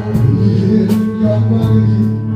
이는 영광이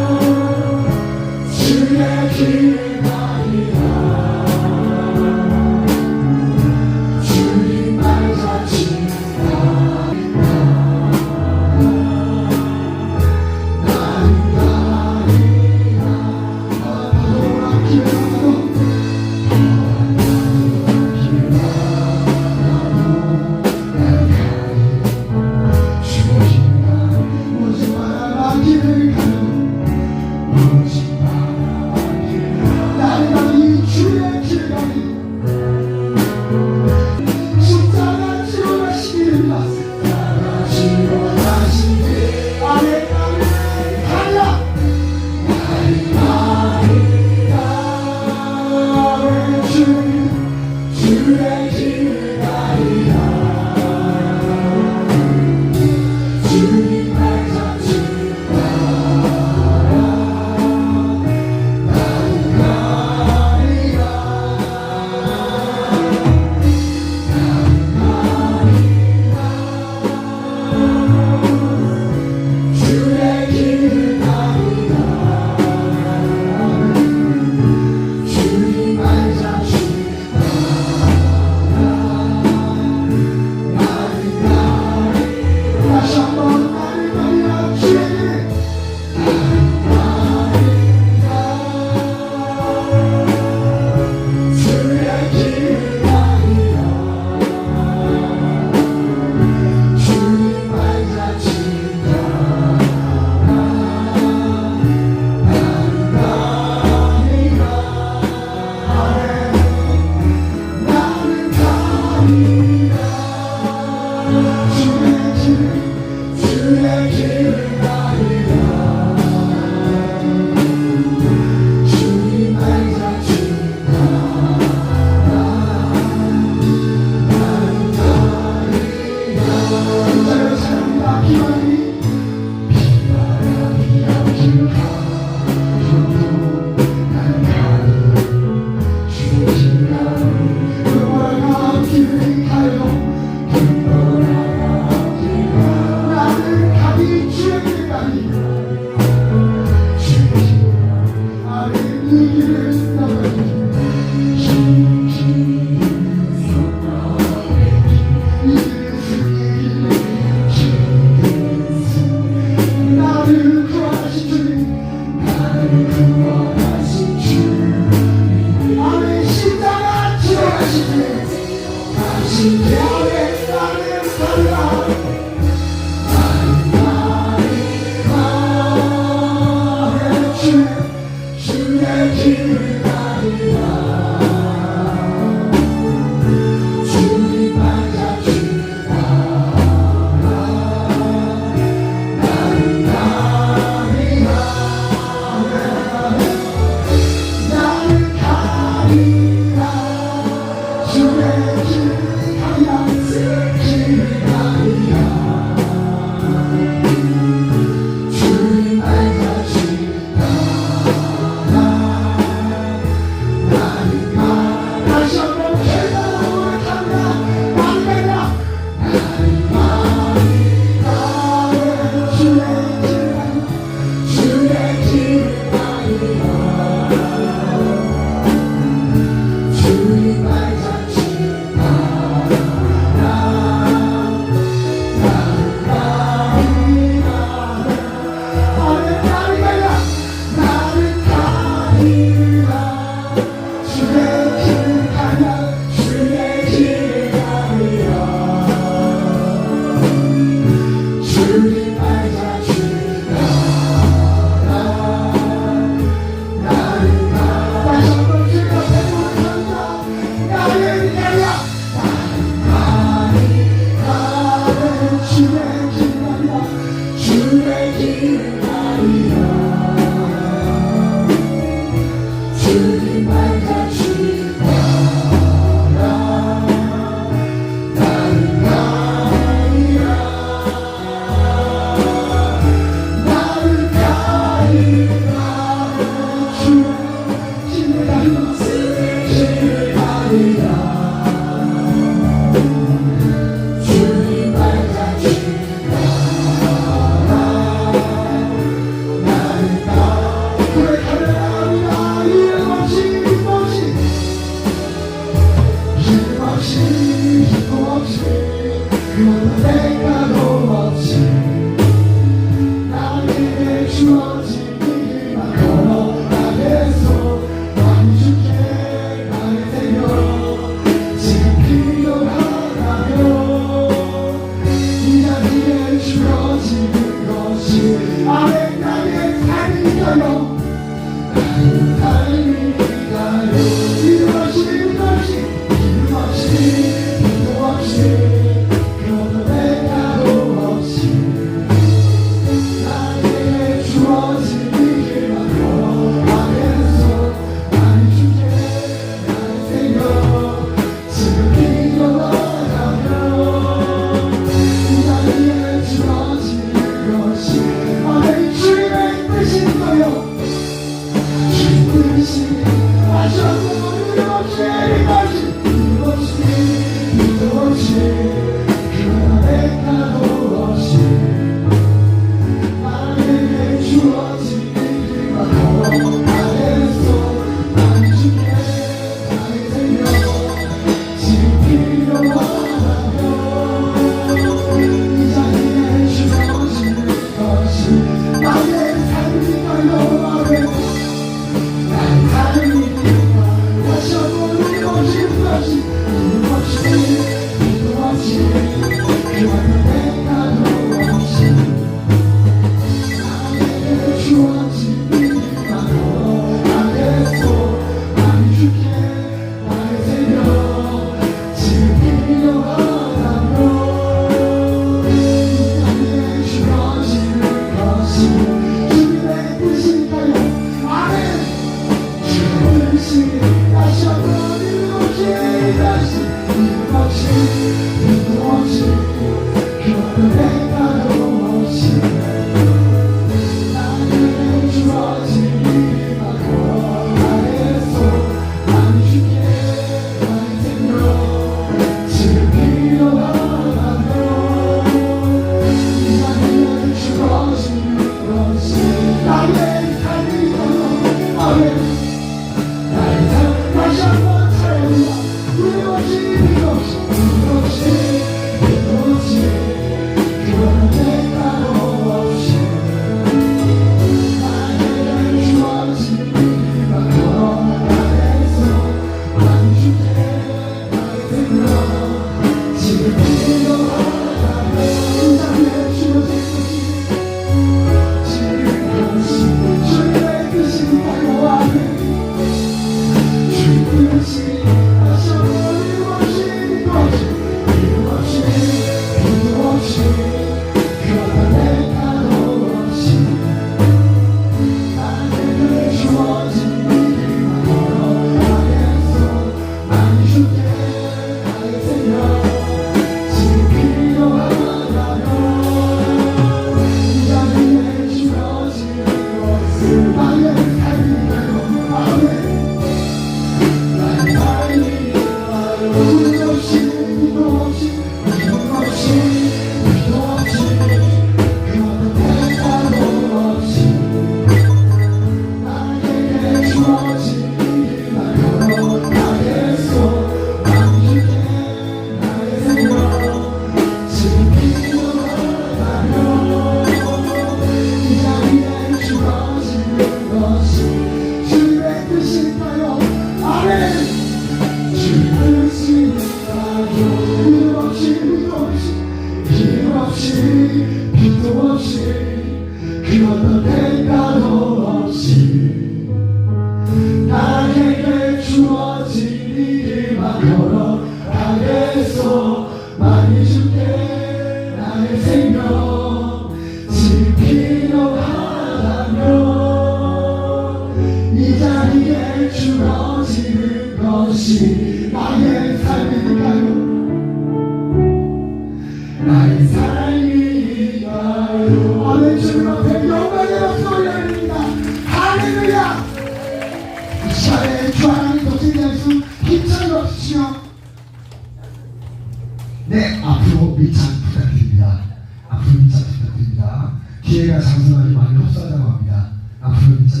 네, 앞으로 밀착 부탁드립니다. 앞으로 밀착 부탁드립니다. 기회가 장소하니 많이 흡수하자고 합니다. 앞으로 밀착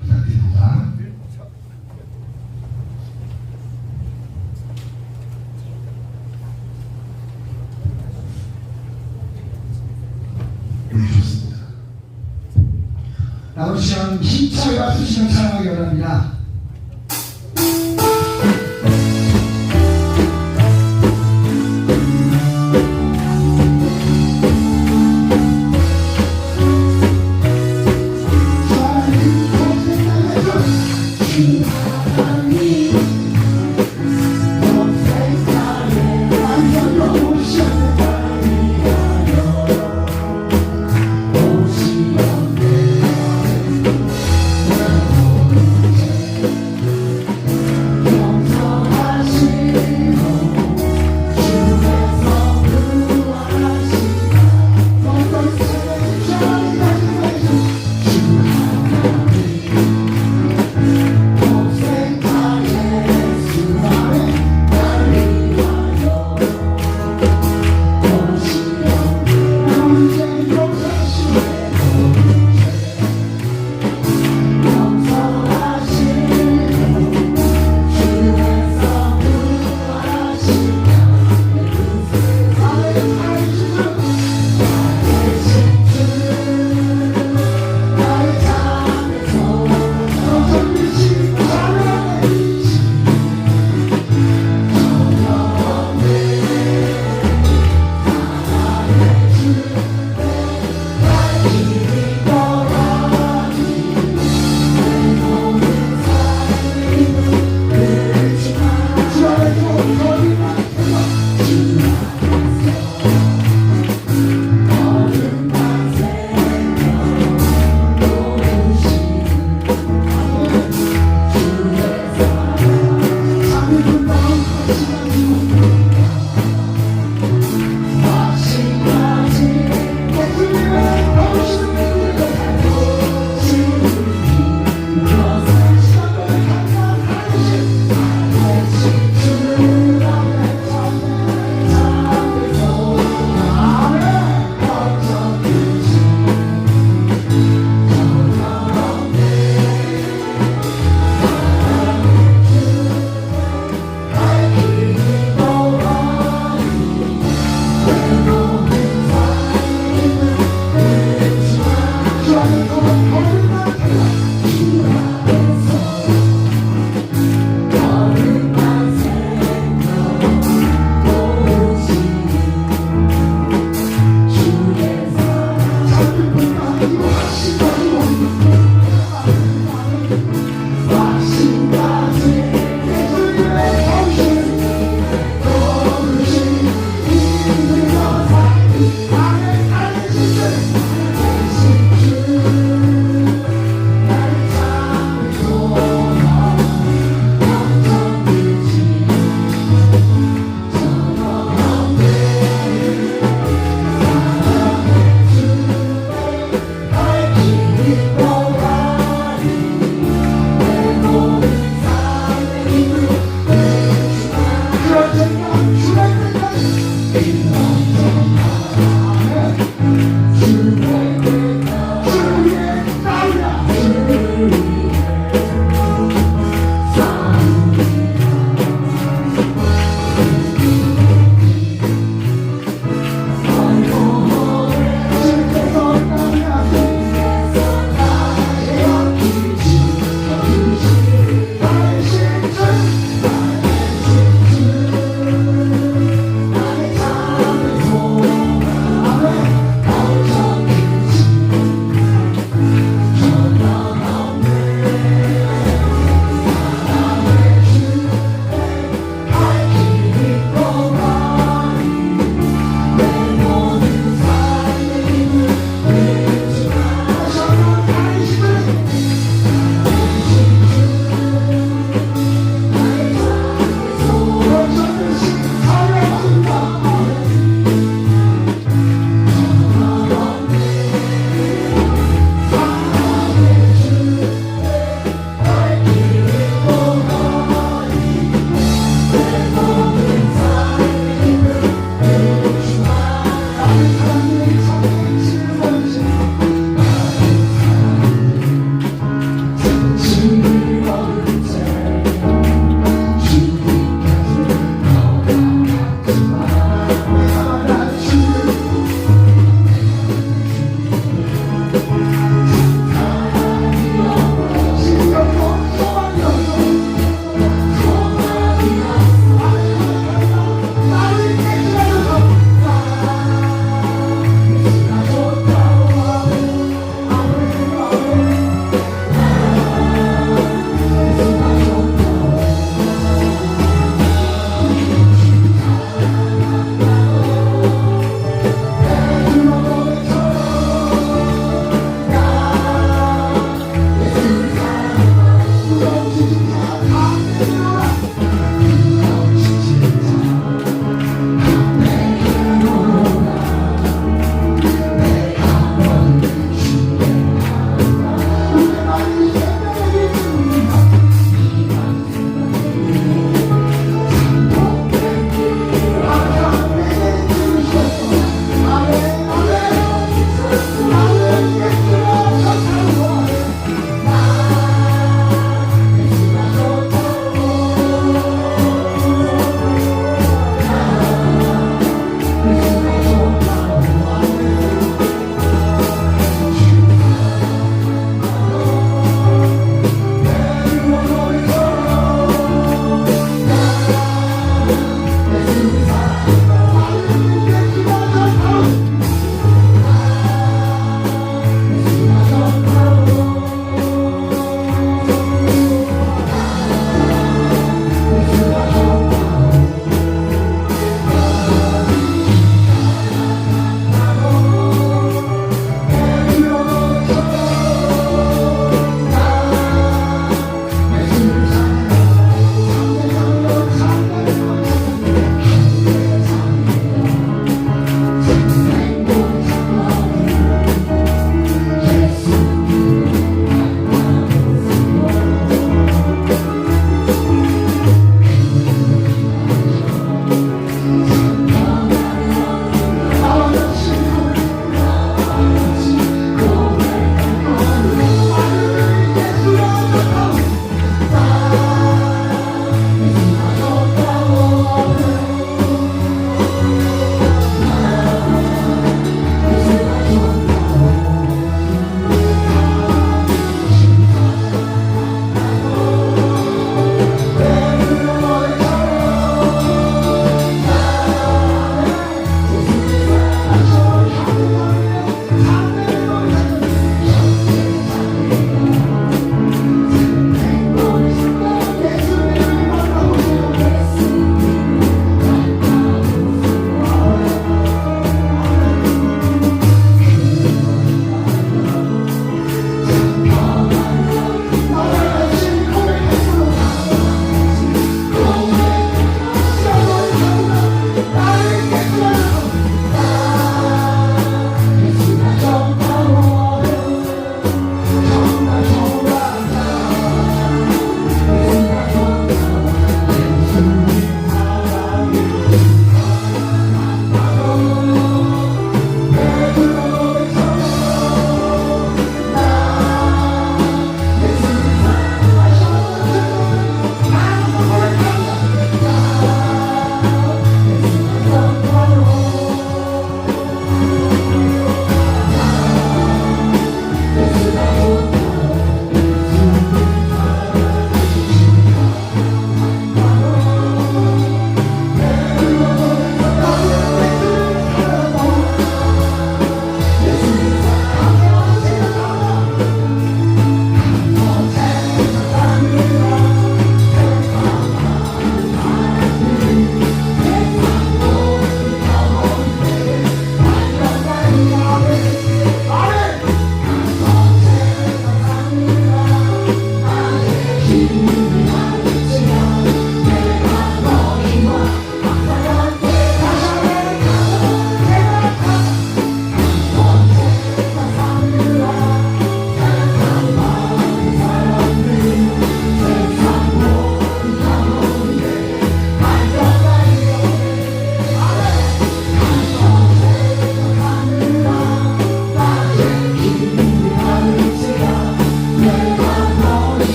부탁드립니다. 남은 시간 힘차게 와주시면 찬양하기 원합니다.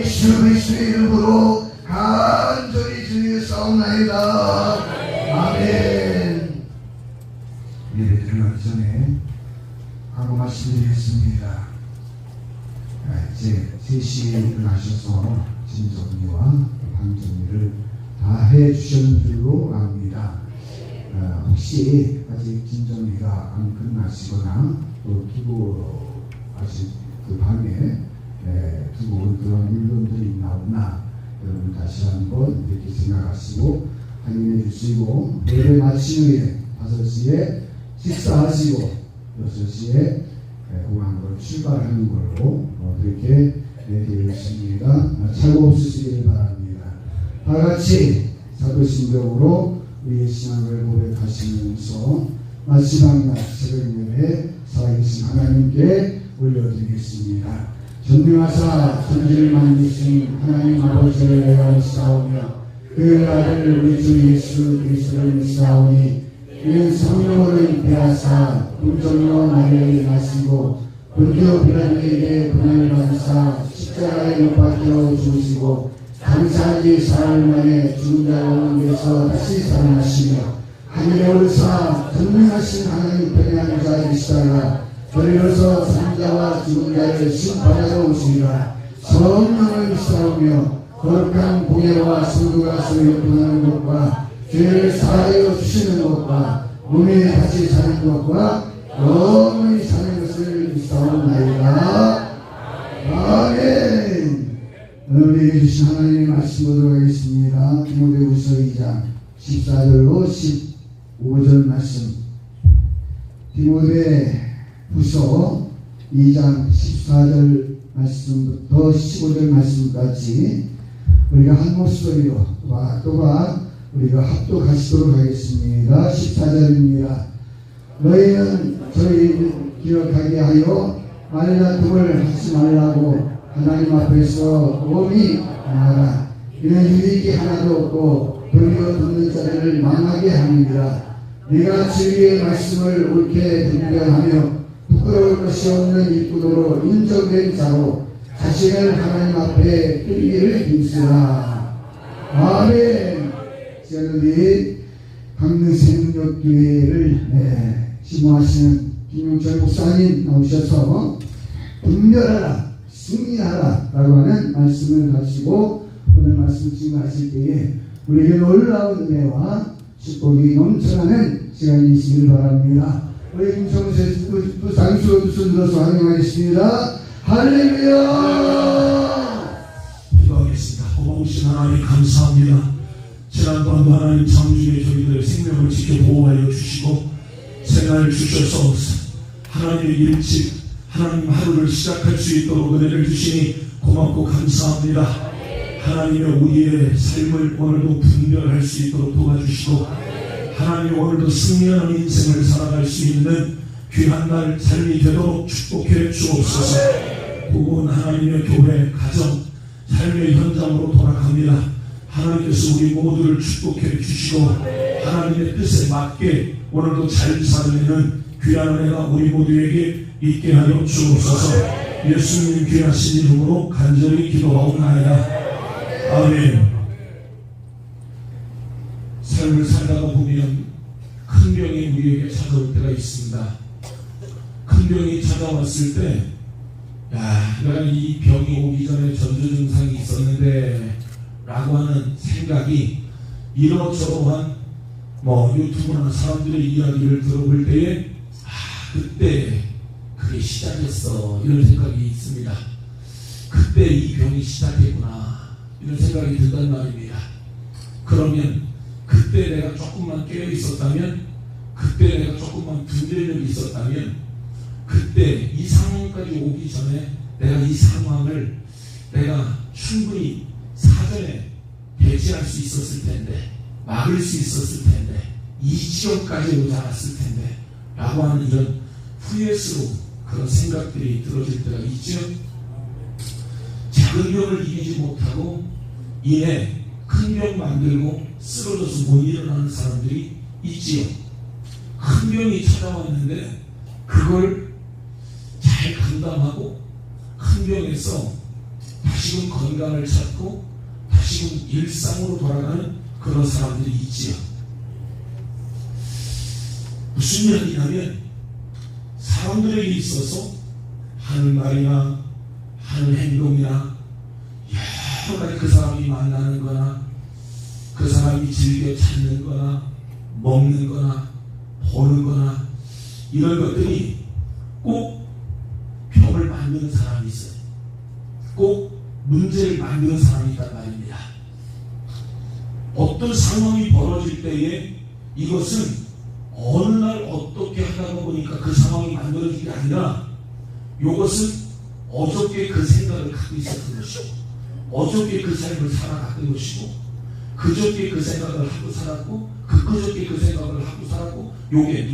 예수 그리스도의 이름으로 간절히 주의 싸움나이다. 아멘. 예배 들어가기 전에 하고 말씀드리겠습니다. 이제 3시에 일어나셔서 진정리와 방정리를 다 해주셨는 줄로 압니다. 혹시 아직 진정리가 안 끝나시거나 또 두고 아직 그 방에 두고 온 그런 물건들이 있나 없나 여러분 다시 한번 이렇게 생각하시고 확인해 주시고, 예배 마친 후에 5시에 식사하시고 6시에 공항으로 출발하는 걸로 그렇게 되어 있습니다. 착오 없으시길 바랍니다. 다 같이 사도신경으로 우리의 신앙을 고백하시면서 마지막 날 새벽 예배 살아계신 하나님께 올려드리겠습니다. 전능하사 천지를 만드신 하나님 아버지를 외하시사오며 그 아들 우리 주 예수 그리스도를 믿사오니 이는 성령으로 잉태하사 궁정으로 나를 일하시고 본디오 빌라도에게 고난을 받으사 십자가에 못 박혀 죽으시고 감사하기 사흘 만에 죽은 자 가운데서 다시 살아나시며 하늘에 오르사 전능하신 하나님 편에 앉아 계시다가 저리로서 산자와 죽은 자를 심판하러 오시리라. 성령을 믿사오며 거룩한 공예와 성도가 소유하는 것과 죄를 사하여 주시는 것과 몸에 다시 사는 것과 영원히 사는 것을 믿사옵나이다. 아멘. 오늘 주신 하나님의 말씀 보도록 하겠습니다. 디모데후서 2장 14절로 15절 말씀. 디모데후서 2장 14절 말씀부터 15절 말씀까지 우리가 한 목소리로 또한 우리가 합독하시도록 하겠습니다. 14절입니다. 너희는 저희 기억하게 하여 말다툼을 하지 말라고 하나님 앞에서 몸이 하나라. 이는 유익이 하나도 없고 도리어 듣는 자들을 망하게 합니다. 네가 진리의 말씀을 옳게 분별하며 부끄러울 것이 없는 일꾼으로 인정된 자로 자신을 하나님 앞에 끌기를 힘쓰라. 아멘. 우리 강릉생명교회를 심호하시는 김용철 목사님 나오셔서 분별하라, 승리하라 라고 하는 말씀을 가지고 오늘 말씀 증거하실 때에 우리에게 놀라운 은혜와 축복이 넘쳐나는 시간이 있기를 바랍니다. 우리 김성세 또 장수 두 손 들어서 환영하겠습니다. 할렐루야. 기도하겠습니다. 고마우신 하나님 감사합니다. 지난번도 하나님 창조주의 저희들의 생명을 지켜 보호하여 주시고 생활을 주셔서 하나님의 일찍 하나님 하루를 시작할 수 있도록 은혜를 주시니 고맙고 감사합니다. 하나님의 우리의 삶을 오늘도 분별할 수 있도록 도와주시고 하나님 오늘도 승리하는 인생을 살아갈 수 있는 귀한 날 삶이 되도록 축복해 주옵소서. 부분 하나님의 교회, 가정, 삶의 현장으로 돌아갑니다. 하나님께서 우리 모두를 축복해 주시고 하나님의 뜻에 맞게 오늘도 잘 살아내는 귀한 은혜가 우리 모두에게 있게 하여 주옵소서. 예수님 귀하신 이름으로 간절히 기도하옵나이다. 아멘. 삶을 살다가 보면 큰 병이 우리에게 찾아올 때가 있습니다. 큰 병이 찾아왔을 때 내가 이 병이 오기 전에 전조 증상이 있었는데 라고 하는 생각이 이러저러한 유튜브나 사람들의 이야기를 들어볼 때에 그때 그게 시작했어 이런 생각이 있습니다. 그때 이 병이 시작했구나 이런 생각이 든단 말입니다. 그러면 그때 내가 조금만 깨어 있었다면, 그때 내가 조금만 분별력이 있었다면, 그때 이 상황까지 오기 전에 내가 이 상황을 내가 충분히 사전에 대지할 수 있었을 텐데, 막을 수 있었을 텐데, 이 지경까지 오지 않았을 텐데 라고 하는 이런 후회스러운 그런 생각들이 들어질 때가 있죠. 작은 병을 이기지 못하고 이내 큰 병 만들고 쓰러져서 못 일어나는 사람들이 있지요. 큰 병이 찾아왔는데 그걸 잘 감당하고 큰 병에서 다시금 건강을 찾고 다시금 일상으로 돌아가는 그런 사람들이 있지요. 무슨 이야기냐면 사람들에게 있어서 하는 말이나 하는 행동이나 여러 가지 그 사람이 만나는 거나 그 사람이 즐겨 찾는 거나 먹는 거나 보는 거나 이런 것들이 꼭 병을 만드는 사람이 있어요. 꼭 문제를 만드는 사람이 있단 말입니다. 어떤 상황이 벌어질 때에 이것은 어느 날 어떻게 하다가 보니까 그 상황이 만들어진 게 아니라 이것은 어저께 그 생각을 갖고 있었던 것이고 어저께 그 삶을 살아갔던 것이고 그저께 그 생각을 하고 살았고 그저께 그 생각을 하고 살았고 요게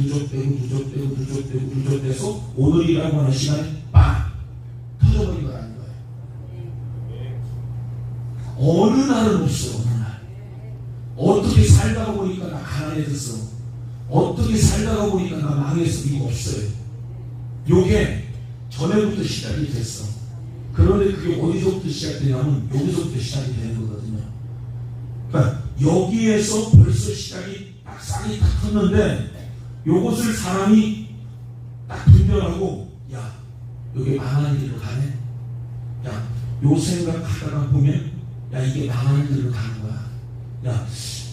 누적돼서 오늘이라고 하는 시간에 빵 터져버린 거라는 거예요. 어느 날은 없어. 어느 날 어떻게 살다가 보니까 나 가난해졌어. 어떻게 살다가 보니까 나 망했어. 이거 없어요. 요게 전에부터 시작이 됐어. 그런데 그게 어디서부터 시작되냐면 여기서부터 시작이 되는 거거든요. 그러니까 여기에서 벌써 시작이 딱 싹이 딱 컸는데 요것을 사람이 딱 분별하고 야 여기 망하는 길로 가네. 야 요 생각하다가 보면 야 이게 망하는 길로 가는 거야. 야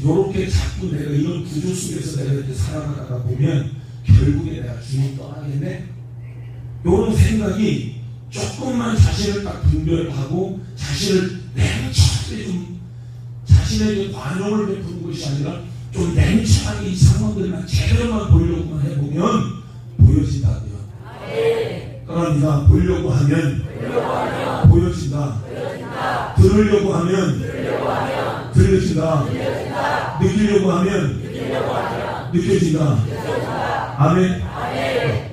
요렇게 자꾸 내가 이런 구조 속에서 내가 이렇게 살아가다가 보면 결국에 내가 주님 떠나겠네. 요런 생각이 조금만 자신을 딱 분별하고 자신을 냉철하게 좀 자신에게 관용을 베푸는 것이 아니라 좀 냉철하게 이 상황들만 제대로만 보려고만 해보면 보여진다고요. 그러니까 보려고 하면 보여진다. 들으려고 하면 들려진다. 느끼려고 하면 느껴진다. 아멘.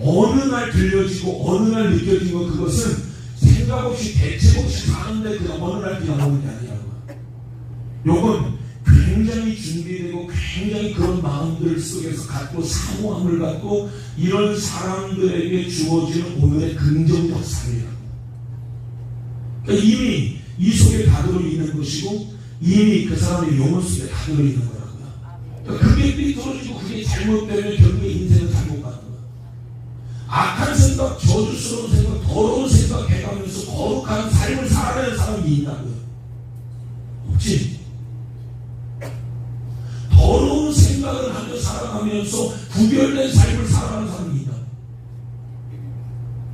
어느 날 들려지고 어느 날 느껴진 거 그것은 생각 없이 대책 없이 사는데 그냥 어느 날 그냥 오는 게 아니라고. 요건 굉장히 준비되고 굉장히 그런 마음들 속에서 갖고 사모함을 갖고 이런 사람들에게 주어지는 오늘의 긍정적 삶이라고. 그러니까 이미 이 속에 다 들어있는 것이고 이미 그 사람의 영혼 속에 다 들어있는 거라고요. 그러니까 그게 삐뚤어지고 그게 잘못되면 결국에 인생은 잘못 가는 거예요. 악한 생각, 저주스러운 생각, 더러운 생각 해가면서 거룩한 삶을 살아가는 사람이 있다고요. 없지? 더러운 생각을 하며 살아가면서 구별된 삶을 살아가는 사람이 있다.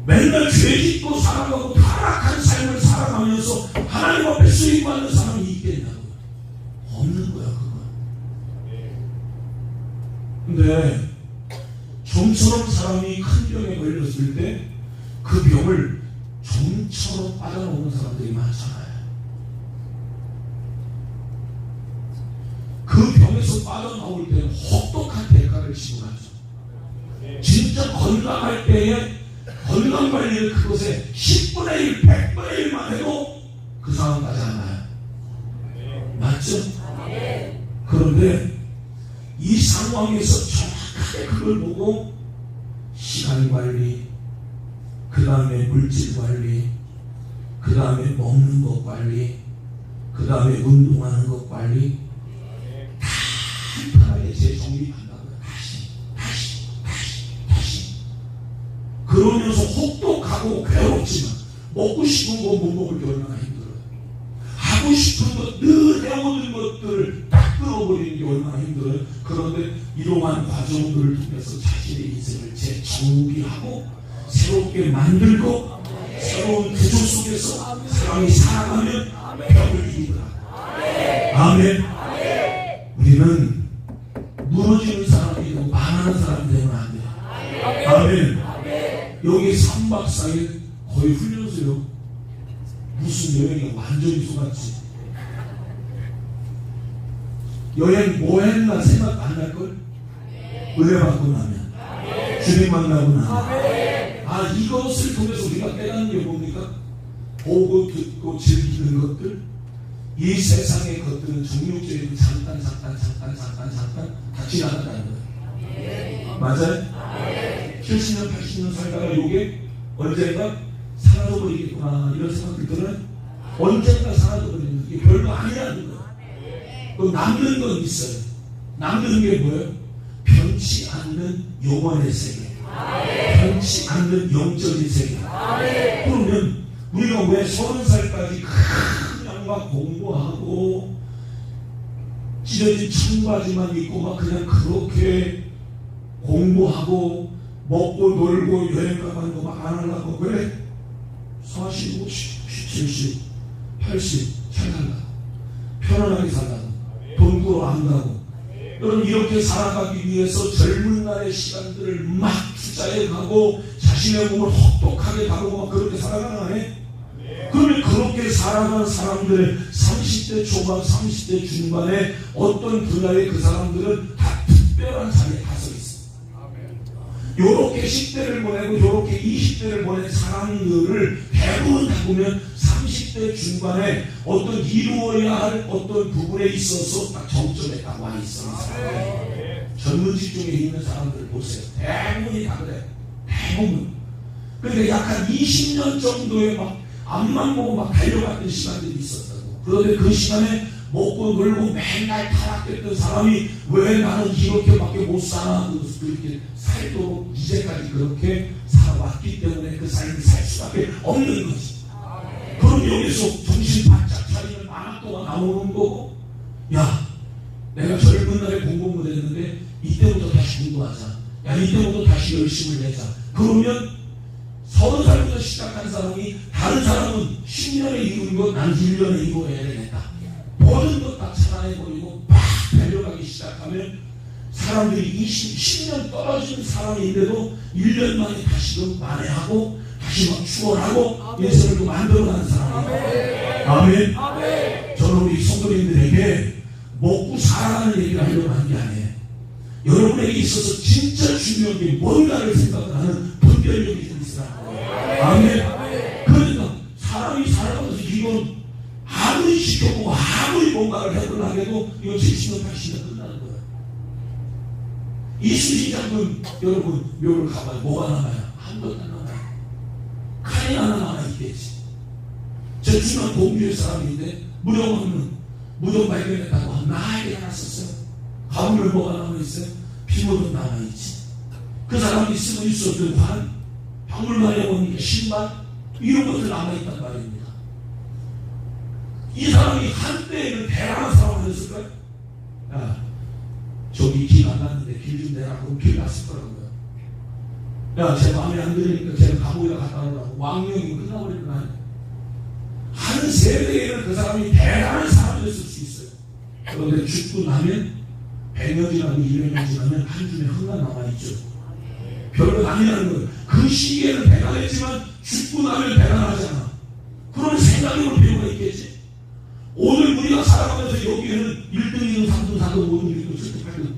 맨날 죄 짓고 살아가고 타락한 삶을 살아가면서 하나님 앞에 수임받는 사람이 있겠냐고요. 없는 거야 그건. 근데 좀처럼 사람이 큰 병에 걸렸을 때 그 병을 좀처럼 빠져나오는 사람들이 많잖아요. 그 병에서 빠져나올 때는 혹독한 대가를 치고 가죠. 진짜 건강할 때에 건강관리를 그것에 10분의 1, 100분의 1만 해도 그 상황까지 안 나요. 맞죠? 그런데 이 상황에서 정확하게 그걸 보고 시간관리, 그 다음에 물질관리, 그 다음에 먹는 것 관리, 그 다음에 운동하는 것 관리 다 편하게 재정립한다고요. 다시 그러면서 혹독하고 괴롭지만 먹고 싶은 거 못 먹을 게 얼마나 힘들어요. 하고 싶은 것 늘 해오는 것들을 딱 끌어버리는 게 얼마나 힘들어요. 그런데 이러한 과정들을 통해서 자신의 인생을 재정비하고 새롭게 만들고 새로운 구조 속에서 사람이 살아가면 벽을 이기더라. 아멘. 우리는 무너지는 사람이 되고 망하는 사람이 되면 안 돼요. 아멘. 여기 3박 4일 거의 훈련소요. 무슨 여행이 완전히 속았지. 여행 뭐 했나 생각 안 날걸? 은혜 받고 나면 주님 만나고 나면 아 이것을 통해서 우리가 깨닫는 게 뭡니까? 보고 듣고 즐기는 것들 이 세상의 것들은 정욕적이고 잠깐 다 지나간다는 거예요. 맞아요? 70년 80년 살다가 요게 언젠가 사라져버리겠구나 이런 생각들 들어요? 언젠가 사라져버리는 게 별거 아니라는 거예요. 그럼 남는 건 있어요. 남는 게 뭐예요? 변치 않는 영원의 세계, 변치 않는 영적인 세계. 그러면 우리가 왜 30살까지 큰 양막 공부하고 찢어진 청바지만 입고 막 그냥 그렇게 공부하고 먹고 놀고 여행 가고 막 안 하려고 그래? 40, 50, 70, 80 잘 살라고, 편안하게 살라고, 돈 꾸러 안 가고. 여러분, 이렇게 살아가기 위해서 젊은 날의 시간들을 막 투자해 가고 자신의 몸을 혹독하게 다루고 막 그렇게 살아가는 거 아니에요? 그러면 그렇게 살아간 사람들의 30대 초반, 30대 중반에 어떤 분야의 그 사람들은 다 특별한 자리에 가서 있어요. 요렇게 10대를 보내고 요렇게 20대를 보낸 사람들을 대부분 다 보면 30대 중반에 어떤 이루어야 할 어떤 부분에 있어서 딱 정점에 딱 와 있어요. 젊은 직종에 있는 사람들을 보세요. 대부분이 다 그래요. 대부분. 그러니까 약 한 20년 정도의 막 앞만 보고 막 달려갔던 시간들이 있었다고. 그런데 그 시간에 먹고 놀고 맨날 타락했던 사람이 왜 나는 이렇게밖에 못 사나, 그렇게 살도록 이제까지 그렇게 살아왔기 때문에 그 삶을 살 수밖에 없는 거지. 그럼 여기서 정신 바짝 차리면 만학도가 나오는 거고, 야, 내가 젊은 날에 공부 못했는데 이때부터 다시 공부하자. 야, 이때부터 다시 열심을 내자. 그러면 30살부터 시작한 사람이 다른 사람은 10년에 이루는 거 난 1년에 이루어야 되겠다. 모든 것 다 차단해버리고 막 달려가기 시작하면 사람들이 10년 떨어진 사람인데도 1년 만에 다시금 만회하고 다시 막 추월하고 예수를 만들어가는 사람이에요. 아멘. 아멘. 저는 우리 성도님들에게 먹고 살아가는 얘기를 하려고 하는 게 아니에요. 여러분에게 있어서 진짜 중요한 게 뭔가를 생각하는 분별력이 좀 있으라고. 아멘. 그러니까 사람이 살아가면서 이건 아무리 시켜보고 아무리 뭔가를 해보려 해도 이건 70년 80년 끝나는 거예요. 이순신장군 여러분 묘를 가봐요. 뭐가 남아요? 아무것도 안 남아요. 칼이 하나 남아있겠지. 저 중요한 공주의 사람인데 무덤 없는 무덤 발견했다고 나에게 하나 썼어요. 가문을 뭐가 남아있어요? 피무덤 남아있지. 그 사람이 쓰고 있었던 관, 박물관에 오니까 신발, 이런 것들 남아있단 말입니다. 이 사람이 한때에는 대단한 사람이었을까요? 야, 저기 길 안 났는데 길 좀 내라. 그럼 길 났을 거라고요. 야, 제 마음에 안 들으니까 제가 감옥에 갔다 오라고. 왕명이 끝나버리는 거 아니에요. 한 세대에는 그 사람이 대단한 사람이었을 수 있어요. 그런데 죽고 나면 100년 지나고 200년 지나면 한 줌에 흙만 남아있죠. 별거 아니라는 거예요. 그 시기에는 대단했지만 죽고 나면 대단하잖아. 그런 생각해볼 필요가 있겠지. 오늘 우리가 살아가면서 여기에는 1등, 2등, 3등, 4등, 5등, 6등, 7등, 8등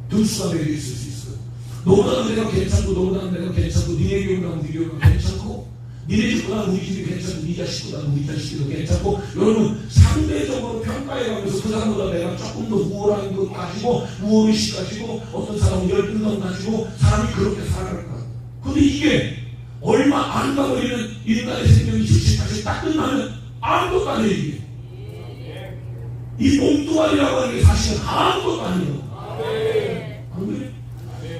등수가 매겨 있을 수 있어요. 너보다는 내가 괜찮고 너보다는 내가 괜찮고 니네 교육이랑 우리 교육은 괜찮고 니네 집보다는 우리 집이 괜찮고 니 자식보다는 우리 자식도 괜찮고. 여러분, 상대적으로 평가해가면서 그 사람보다 내가 조금 더 우월한 것 가지고 우월의식 가지고 어떤 사람은 열등감 가지고 사람이 그렇게 살아갈 거야. 근데 이게 얼마 안 가버리는 인간의 생명이 70, 80 딱 끝나면 아무것도 아니에요. 이게 이 몸뚱아리라고 하는 게 사실은 아무것도 아니에요. 안 그래?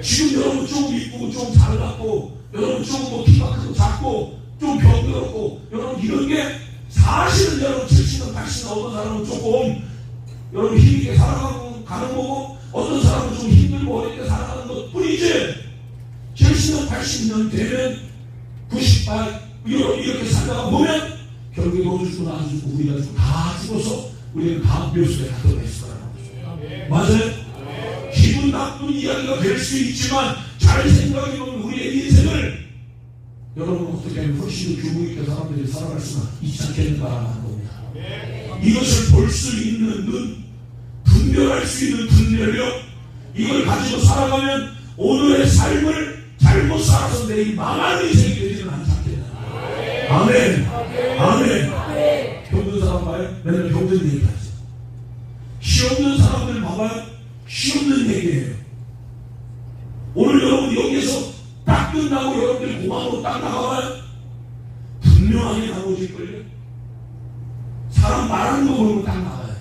지금 여러분 조금 이쁘고 좀 잘났고 여러분 조금 뭐 키가 크고 작고 좀 병들었고 여러분 이런 게 사실은 여러분 70년 80년 어떤 사람은 조금 여러분 힘있게 살아가고 가는 거고 어떤 사람은 좀 힘들고 어렵게 살아가는 것 뿐이지. 70년 80년 되면 98 이렇게 살다가 보면 결국에 너도 죽고 나도 죽고 우리가 죽고 다 죽어서 우리는 다음 묘수에 가도록 했을 거라는 거죠. 맞아요? 기분 나쁜 이야기가 될 수 있지만 잘 생각해보면 우리의 인생을 여러분 어떻게 하면 훨씬 더 규모 있게 사람들이 살아갈 수가 있지 않겠는가라는 겁니다. 이것을 볼 수 있는 눈, 분별할 수 있는 분별력, 이걸 가지고 살아가면 오늘의 삶을 잘못 살아서 내일 망하는 인생이 되지는 않지 않겠나. 아멘. 아멘. 병든 사람 봐요? 맨날 병든 얘기하죠. 시 없는 사람들 봐봐요? 시 없는 얘기예요. 오늘 여러분 여기에서 딱 끝나고 여러분들 공항으로 딱 나가봐요? 분명하게 나오실걸요? 말하는 거 보면 딱 나와요.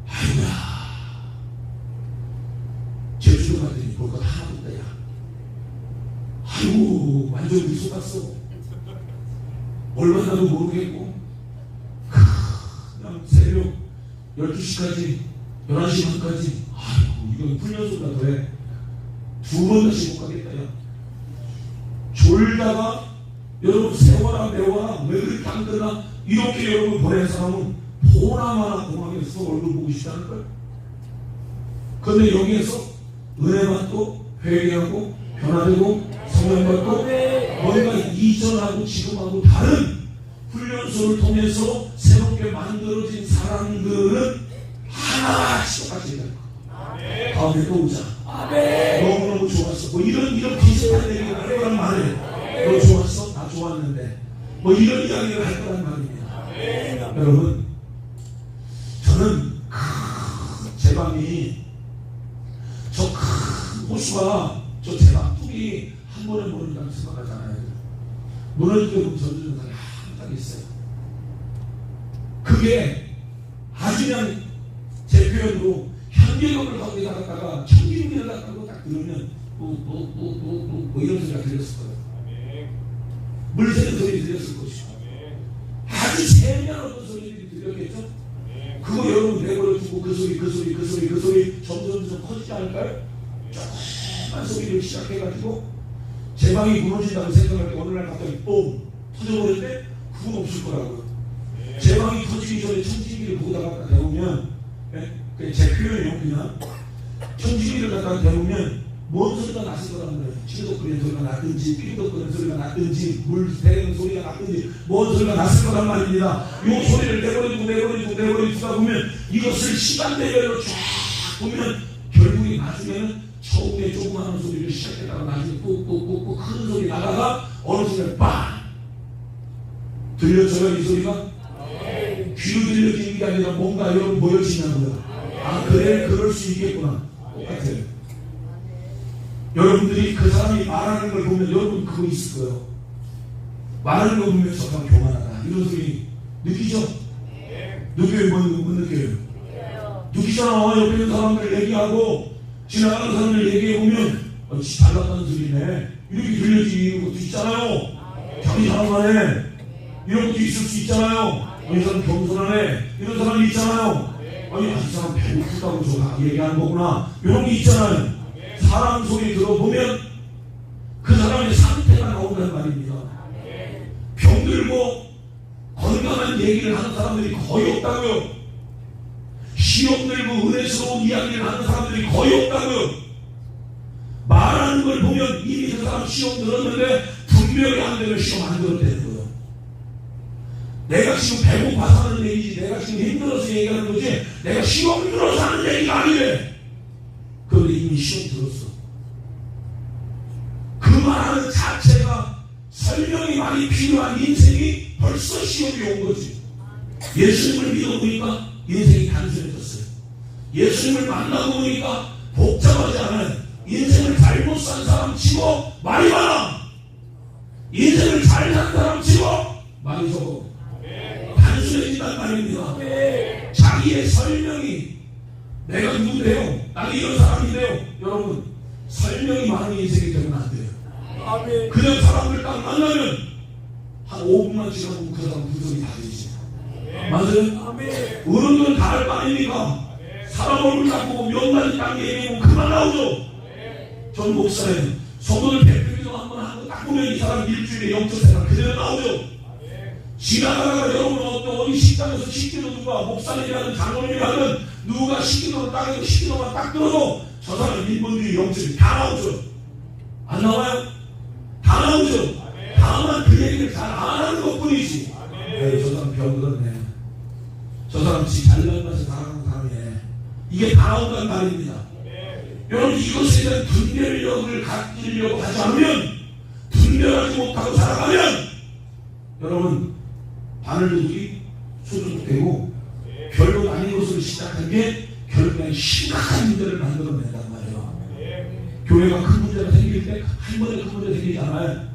아이고야, 제주도 갔더니 볼 것 하나도 없다, 야. 아이고, 완전 우리 속았어. 얼마나도 모르겠고, 그냥 새벽 12시까지, 11시 반까지, 아이고, 이건 훈련소가 더해. 두 번 다시 못 가겠다, 야. 졸다가, 여러분, 세워라, 매워라, 왜 그렇게 안 끝나? 이렇게 여러분 보낸 사람은 보나마나 공항에서 얼굴 보고 싶다는 거예요. 그런데 여기에서 은혜받고, 회개하고, 변화되고, 성령받고, 뭔가 이전하고 지금하고 다른 훈련소를 통해서 새롭게 만들어진 사람들은 하나씩 똑같이 될 거야. 다음에 또 오자. 너무너무 좋았어. 뭐 이런 비슷한 얘기를 할 거란 말이에요. 너 좋았어? 나 좋았는데. 뭐 이런 이야기를 할 거란 말입니다. 여러분, 저는 제 방이 저 큰 호수가 저 제 방 뚝이 한 번에 무너진다고 생각하잖아요. 무너지게 보면 전조전상이 항상 있어요. 그게 아주 그냥 제 표현으로 현기력을 갖고 나갔다가 천기름을 갖다가 딱 들으면 뭐 이런 소리가 들렸을 거예요. 물 새는 소리 들렸을 것이고 아주 세밀한 어떤 소리들이 들렸겠죠. 그거 여러분 내버려 두고 그 소리 점점 커지지 않을까요? 조그만 소리를 시작해가지고 제 방이 무너진다고 생각할 때 어느 날 갑자기 뽕 터져버렸는데 그건 없을 거라고요. 제 방이 터지기 전에 청지기를 보다가 대보면, 제 표현이요, 그냥 청지기를 갖다가 대보면 뭔 소리가 났을 거라는 거예요. 치르덕거리는 소리가 났든지 삐리덕거리는 소리가 났든지 물 새는 소리가 났든지 뭔 소리가 났을 거란 말입니다. 이 소리를 내버려두다 보면 이것을 시간대별로 쫙 보면 결국에 나중에는 처음에 조그마한 소리를 시작했다가 나중에 꾹꾹꾹꾹 큰 소리 나다가 어느 순간 빵 들려져요. 이 소리가 귀로 들려지는 게 아니라 뭔가 여러분 모여지냐고요. 아 그래, 그럴 수 있겠구나. 똑같아요. 여러분들이 그 사람이 말하는 걸 보면 여러분 그거 있을 거예요. 말하는 거 보면 저 사람 교만하다 이런 소리 느끼죠? 느껴요? 못 느껴요? 느끼잖아. 옆에 있는 사람들 얘기하고 지나가는 사람들 얘기해보면 달랐다는 소리네 이렇게 들려지는 것도 있잖아요. 자기 사람만에 이런 것도 있을 수 있잖아요. 이 사람 겸손하네 이런 사람이 있잖아요. 아니 이 사람 배고프다고 저 얘기하는 거구나 이런 게 있잖아요. 사람 소리 들어보면 그 사람의 상태가 나온다는 말입니다. 병들고 건강한 얘기를 하는 사람들이 거의 없다고요. 시험 들고 은혜스러운 이야기를 하는 사람들이 거의 없다고요. 말하는 걸 보면 이미 그 사람 시험 들었는데 분명히 안 되면 시험 안 들었다는 거예요. 내가 지금 배고파서 하는 얘기지 내가 지금 힘들어서 얘기하는 거지 내가 시험 들어서 하는 얘기가 아니래. 그런데 이미 시험 들었어. 그 말하는 자체가 설명이 많이 필요한 인생이 벌써 시험이 온 거지. 예수님을 믿어보니까 인생이 단순해졌어요. 예수님을 만나고 보니까 복잡하지 않아요. 인생을 잘못 산 사람 치고 말이 많아. 인생을 잘 산 사람 치고 말이 적어. 단순해진단 말입니다. 자기의 설명이 내가 누구래요? 나는 이런 사람인데요. 여러분 설명이 많은 인생이 되면 안 돼요. 그냥 사람들 딱 만나면 한 5분만 지나보면 그 사람 분석이 다 되지. 맞아요? 어른들은 다 할 거 아닙니까? 사람 얼굴 딱 보고 몇 마디 딱 얘기하면 그만 나오죠. 전 목사예요. 성도들 대표기도 한번 하고 딱 보면 이 사람 일주일에 영적 생활 그대로 나오죠. 지나가다가 여러분 어디 식당에서 식기도 누가 목사님이라든 장로님이라든 누가 식기도를 딱 해도 식기도만 딱 들어도 저 사람 일본주의 영적이 다 나오죠. 안 나와요? 다 나오죠. 다만 그 얘기를 잘 안 하는 것 뿐이지. 저 사람 병들었네. 저 사람 지 잘난 맛에 살아가는 사람이네. 이게 다 나온다는 말입니다. 여러분 이것에 대한 분별력을 갖추려고 하지 않으면 분별하지 못하고 살아가면 여러분 바늘도둑이 소중되고 별로 아닌 것으로 시작한 게 결국엔 심각한 문제를 만들어낸단 말이에요. 교회가 큰 문제가 생길 때 한 번에 큰 문제가 생기지 않아요.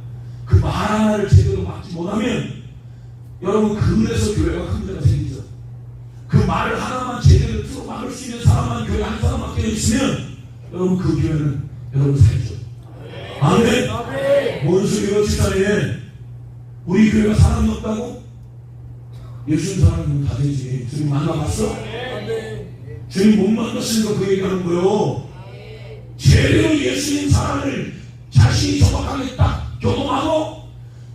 그 말 하나를 제대로 막지 못하면 여러분 그래서 교회가 큰 문제가 생기죠. 말을 하나만 제대로 틀어 막을 수 있는 사람만 교회 한 사람만 깨어있으면 여러분 그 교회는 여러분 살죠. 아멘. 뭔 소리가 지사에 우리 교회가 사람이 없다고? 예수님 사람이면 다 되지. 주님 만나봤어? 주님 못 만났으니까 그 얘기하는 거예요. 제대로 예수님 사랑을 자신이 정확하게 딱 교동하고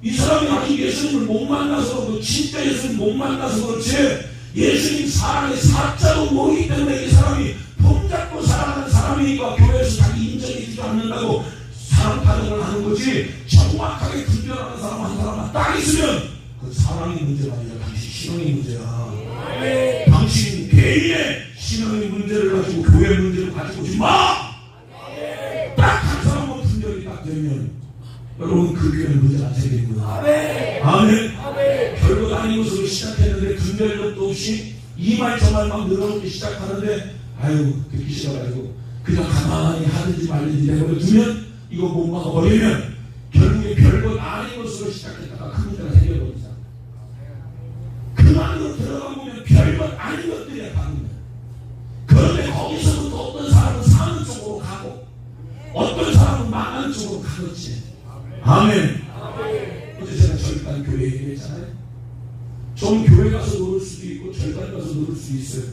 이 사람이 아직 예수님을 못 만나서 그렇고 진짜 예수님 못 만나서 그렇지 예수님 사랑의 사자도 모르기 때문에 이 사람이 폼잡고 사랑하는 사람이니까 교회에서 자기 인정해주지 않는다고 사랑 타령을 하는 거지. 정확하게 분별하는 사람 한 사람만 딱 있으면 그 사랑의 문제가 아니라 당신 신앙의 문제야. 당신 개인의 신앙의 문제를 가지고 교회 문제를 가지고 오지 마. 딱 한 사람만 분별이 딱 되면 여러분 그 교회는 문제가 안 생기는 거야. 아멘. 별것 아닌 것으로 시작했는데 분별력도 없이 이 말 저 말 막 늘어놓기 시작하는데 아유 듣기 싫어가지고 그냥 가만히 하든지 말든지 내버려 두면 이거 못 막아버리면 결국에 별것 아닌 것으로 시작했다가 큰 문제가 생겨버리잖아. 그 안으로 들어가 보면 별것 아닌 것들이야 가면. 그런데 거기서부터 어떤 사람은 사는 쪽으로 가고 어떤 사람은 망하는 쪽으로 가겠지. 아멘. 어제 제가 절간 교회 얘기했잖아요. 좀 교회 가서 놀을 수도 있고 절간 가서 놀을 수도 있어요.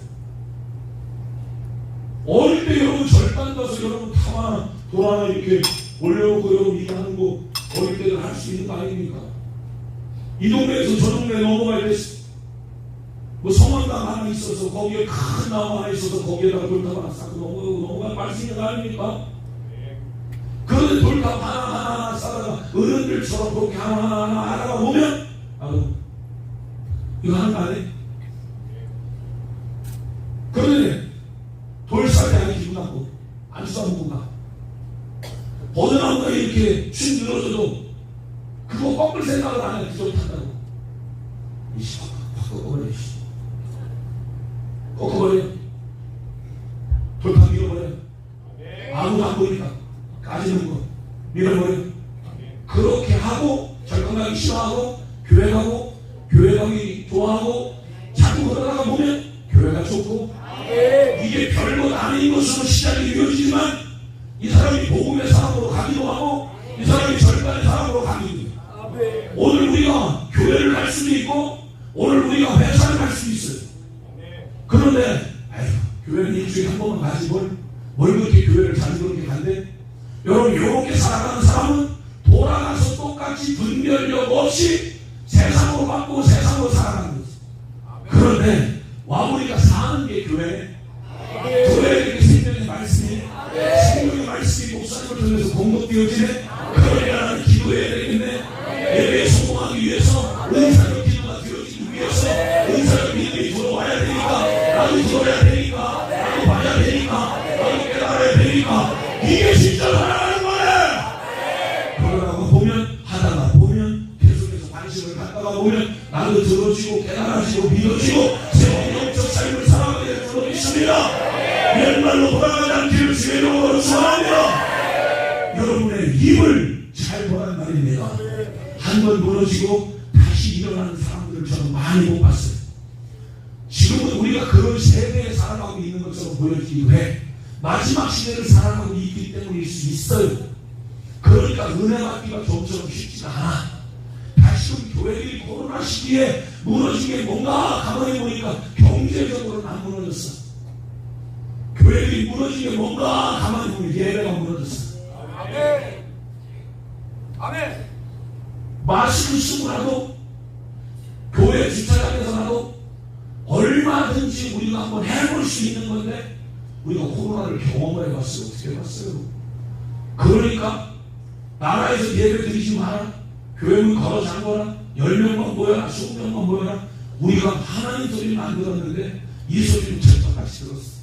어릴 때 여러분 절간 가서 여러분 타마 돌 하나 이렇게 올려놓고 여러분 이거 하는 거 어릴 때는 할 수 있는 거 아닙니까? 이 동네에서 저 동네 넘어갈 때 뭐 성황당 하나 있어서 거기에 큰 나무 하나 있어서 거기에다가 돌탑 하나 쌓고 넘어가면 말 수 있는 거 아닙니까? 그런데 돌탑 하나 쌓다가 어른들처럼 그렇게 하나 하다가 보면 이거 하는 거 아니에요? 그런데 돌살이 아니 기분 나고 안 싸우고 가. 버드나무가 이렇게 쭉 늘어져도 그거 꺾을 생각을 안 해. 그저 탄다고. 이씨 확 꺾어버려. 꺾어버려. 돌판 밀어버려. 아무도 안 보이니까 까지는 거 밀어버려. 그렇게 하고 절간 가기 싫어하고 교회 가기 좋아하고 자꾸 그러다가 보면 교회가 좋고 이게 별것 아닌 것으로 시작이 이루어지지만 이 사람이 복음의 사람으로 가기도 하고 이 사람이 절간의 사람으로 가기도 해요. 오늘 우리가 교회를 갈 수도 있고 오늘 우리가 회사를 갈 수도 있어요. 그런데 교회는 일주일에 한 번만 가지 뭘 그렇게 교회를 자주 그렇게 간대? 여러분 이렇게 살아가는 사람은 돌아가서 똑같이 분별력 없이 세상으로 바꾸고 세상으로 살아가는 거지. 그런데 우리가 사는 게 교회. 교회에 이렇게 생명의 말씀이 생명의 말씀이 목사님을 통해서 공급되어지네. 그러니까 나는 기도해야 되겠네. 예배에 성공하기 위해서 은사적 기도가 되어지기 위해서 은사적 믿음이 들어와야 되니까 나도 들어야 되니까 나도 봐야 되니까 나도 깨달아야 되니까 이게 진짜 살아가는 거네. 그러다가 보면 하다가 보면 계속해서 관심을 갖다가 보면 나도 들어지고 깨달아지고 믿어지고 새로운 영적 삶을 살아가게 될 줄로 믿습니다. 옛날로 돌아가지 않기를 주의 이름으로 축원합니다. 여러분의 입을 잘 보란 말입니다. 한 번 무너지고 다시 일어나는 사람들을 저는 많이 못 봤어요. 지금은 우리가 그런 세대에 살아가고 있는 것처럼 보여지기도 해. 마지막 시대를 살아가고 있기 때문일 수 있어요. 그러니까 은혜 받기가 좀처럼 쉽지가 않아. 다시금 교회들이 코로나 시기에 무너진 게 뭔가 가만히 보니까 경제적으로는 안 무너졌어. 교회들이 무너진 게 뭔가 가만히 보면 예배가 무너졌어. 아멘. 아멘. 마스크 쓰고라도 교회 주차장에서라도 얼마든지 우리가 한번 해볼 수 있는 건데 우리가 코로나를 경험을 해봤어요. 어떻게 해봤어요? 그러니까 나라에서 예배 드리지 마라. 교회문 걸어 잠궈라. 10명만 모여라. 20명만 모여라. 우리가 하나님 소리를 만들었는데 이 소리를 철저같이 들었어.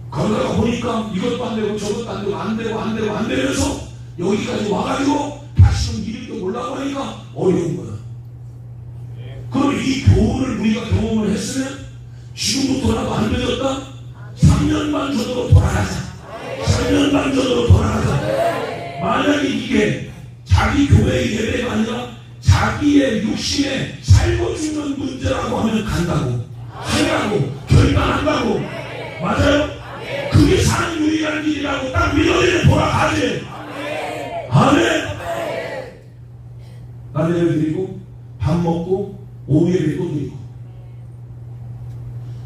그러다가 보니까 이것도 안 되고 저것도 안 되고 안 되면서 여기까지 와가지고 다시금 이름도 몰라고 하니까 어려운 거야. 그럼 이 교훈을 우리가 경험을 했으면 지금부터라도 안 되었다? 3년 반 전으로 돌아가자. 3년 반 전으로 돌아가자. 만약에 이게 자기 교회의 예배가 아니라 자기의 육신에 살고 죽는 문제라고 하면 간다고 하라고 일이라고 딱 믿어지면 돌아가지. 아멘. 날 예배 드리고 밥 먹고 오후 예배 또 드리고.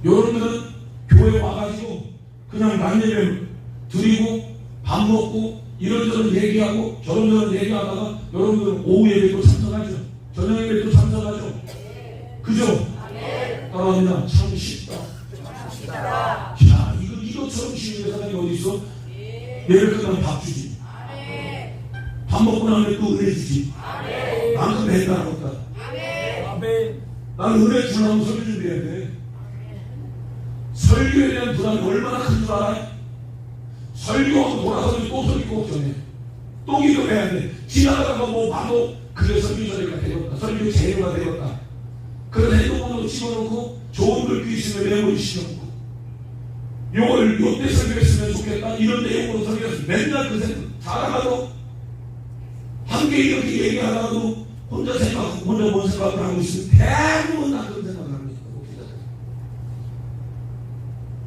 여러분들은 교회 와가지고 그냥 날 예배 드리고 밥 먹고 이런저런 얘기하고 저런저런 얘기하다가 여러분들은 오후 예배도 참석하죠. 저녁 예배도 참석하죠. 그죠? 따라합니다. 참 쉽다. 자, 이것처럼 쉬운 사람이 어디 있어? 예배 끝나면 밥 주지. 밥 먹고 나면 또 은혜 주지. 나는 맨날 없다. 나는 은혜 주려면 설교 준비해야 돼. 설교에 대한 부담이 얼마나 큰 줄 알아? 설교하고 돌아서면 또 설교 꼭 전해. 또 기도해야 돼. 지나가다가 뭐 봐도 그래 설교자리가 되었다. 설교 재료가 되었다. 그런 행동으로 집어넣고 좋은 글귀 있으면 메모리 시켜놓고 요걸 요때 설교했으면 좋겠다. 이런 내용으로 설교했으면 맨날 그 생각 자라가도 함께 이렇게 얘기하다가도 혼자 생각하고 혼자 뭔 생각을 하고 있으면 대부분 나 그런 생각을 합니다.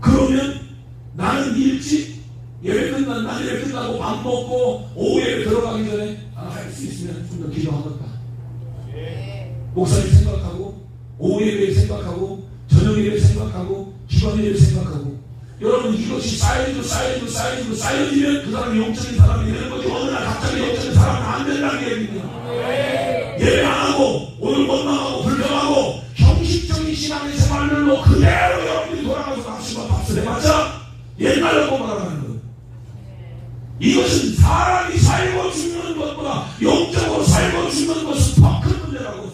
그러면 나는 일찍 예배 끝난 날 예배 끝나고 밥 먹고 오후 예배 들어가기 전에 할 수 있으면 좀 더 기도하겠다. 목사님 생각하고 오후 예배 생각하고 저녁 예배 생각하고 기도 예배 생각하고 여러분 이것이 쌓여지면 그 사람이 영적인 사람이 되는 거지. 어느 날 갑자기 영적인 사람은 안 된다는 얘기입니다. 예배 안 하고 오늘 원망하고 불평하고 형식적인 신앙의 생활로 그대로 여러분이 돌아가서 납치와 밥을 해봤자 옛날로 말하는 거예요. 이것은 사람이 살고 죽는 것보다 영적으로 살고 죽는 것은 더 큰 문제라고.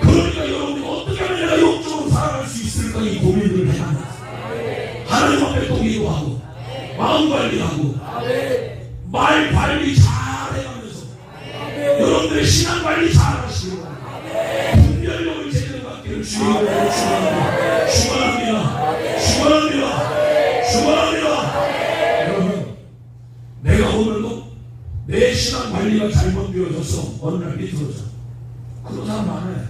그러니까 여러분이 어떻게 하면 내가 영적으로 살아갈 수 있을까 이 고민들을 해야 하나님 앞에 또 기도하고 마음 관리하고 말 관리 잘 해가면서 여러분들의 신앙 관리 잘 하시고 분별력을 제대로 갖기를 주님으로 축원합니다. 여러분 내가 오늘도 내 신앙 관리가 잘못되어져서 어느 날 비틀어져. 그런 사람 많아요.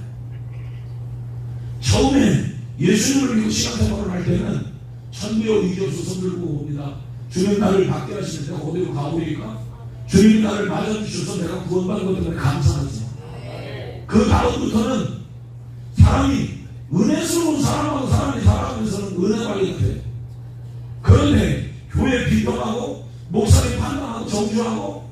처음에 예수님을 믿고 신앙생활을 할 때는 천비어 의교수 손들고 옵니다. 주님 나를 받게 하시면 내가 어디로 가보니까 주님이 나를 맞아주셔서 내가 구원받은 것 때문에 감사하지. 그 다음부터는 사람이 은혜스러운 사람하고 사람이 살아가면서는 은혜 관리가 돼. 그런데 교회 비평하고 목사님 판단하고 정주하고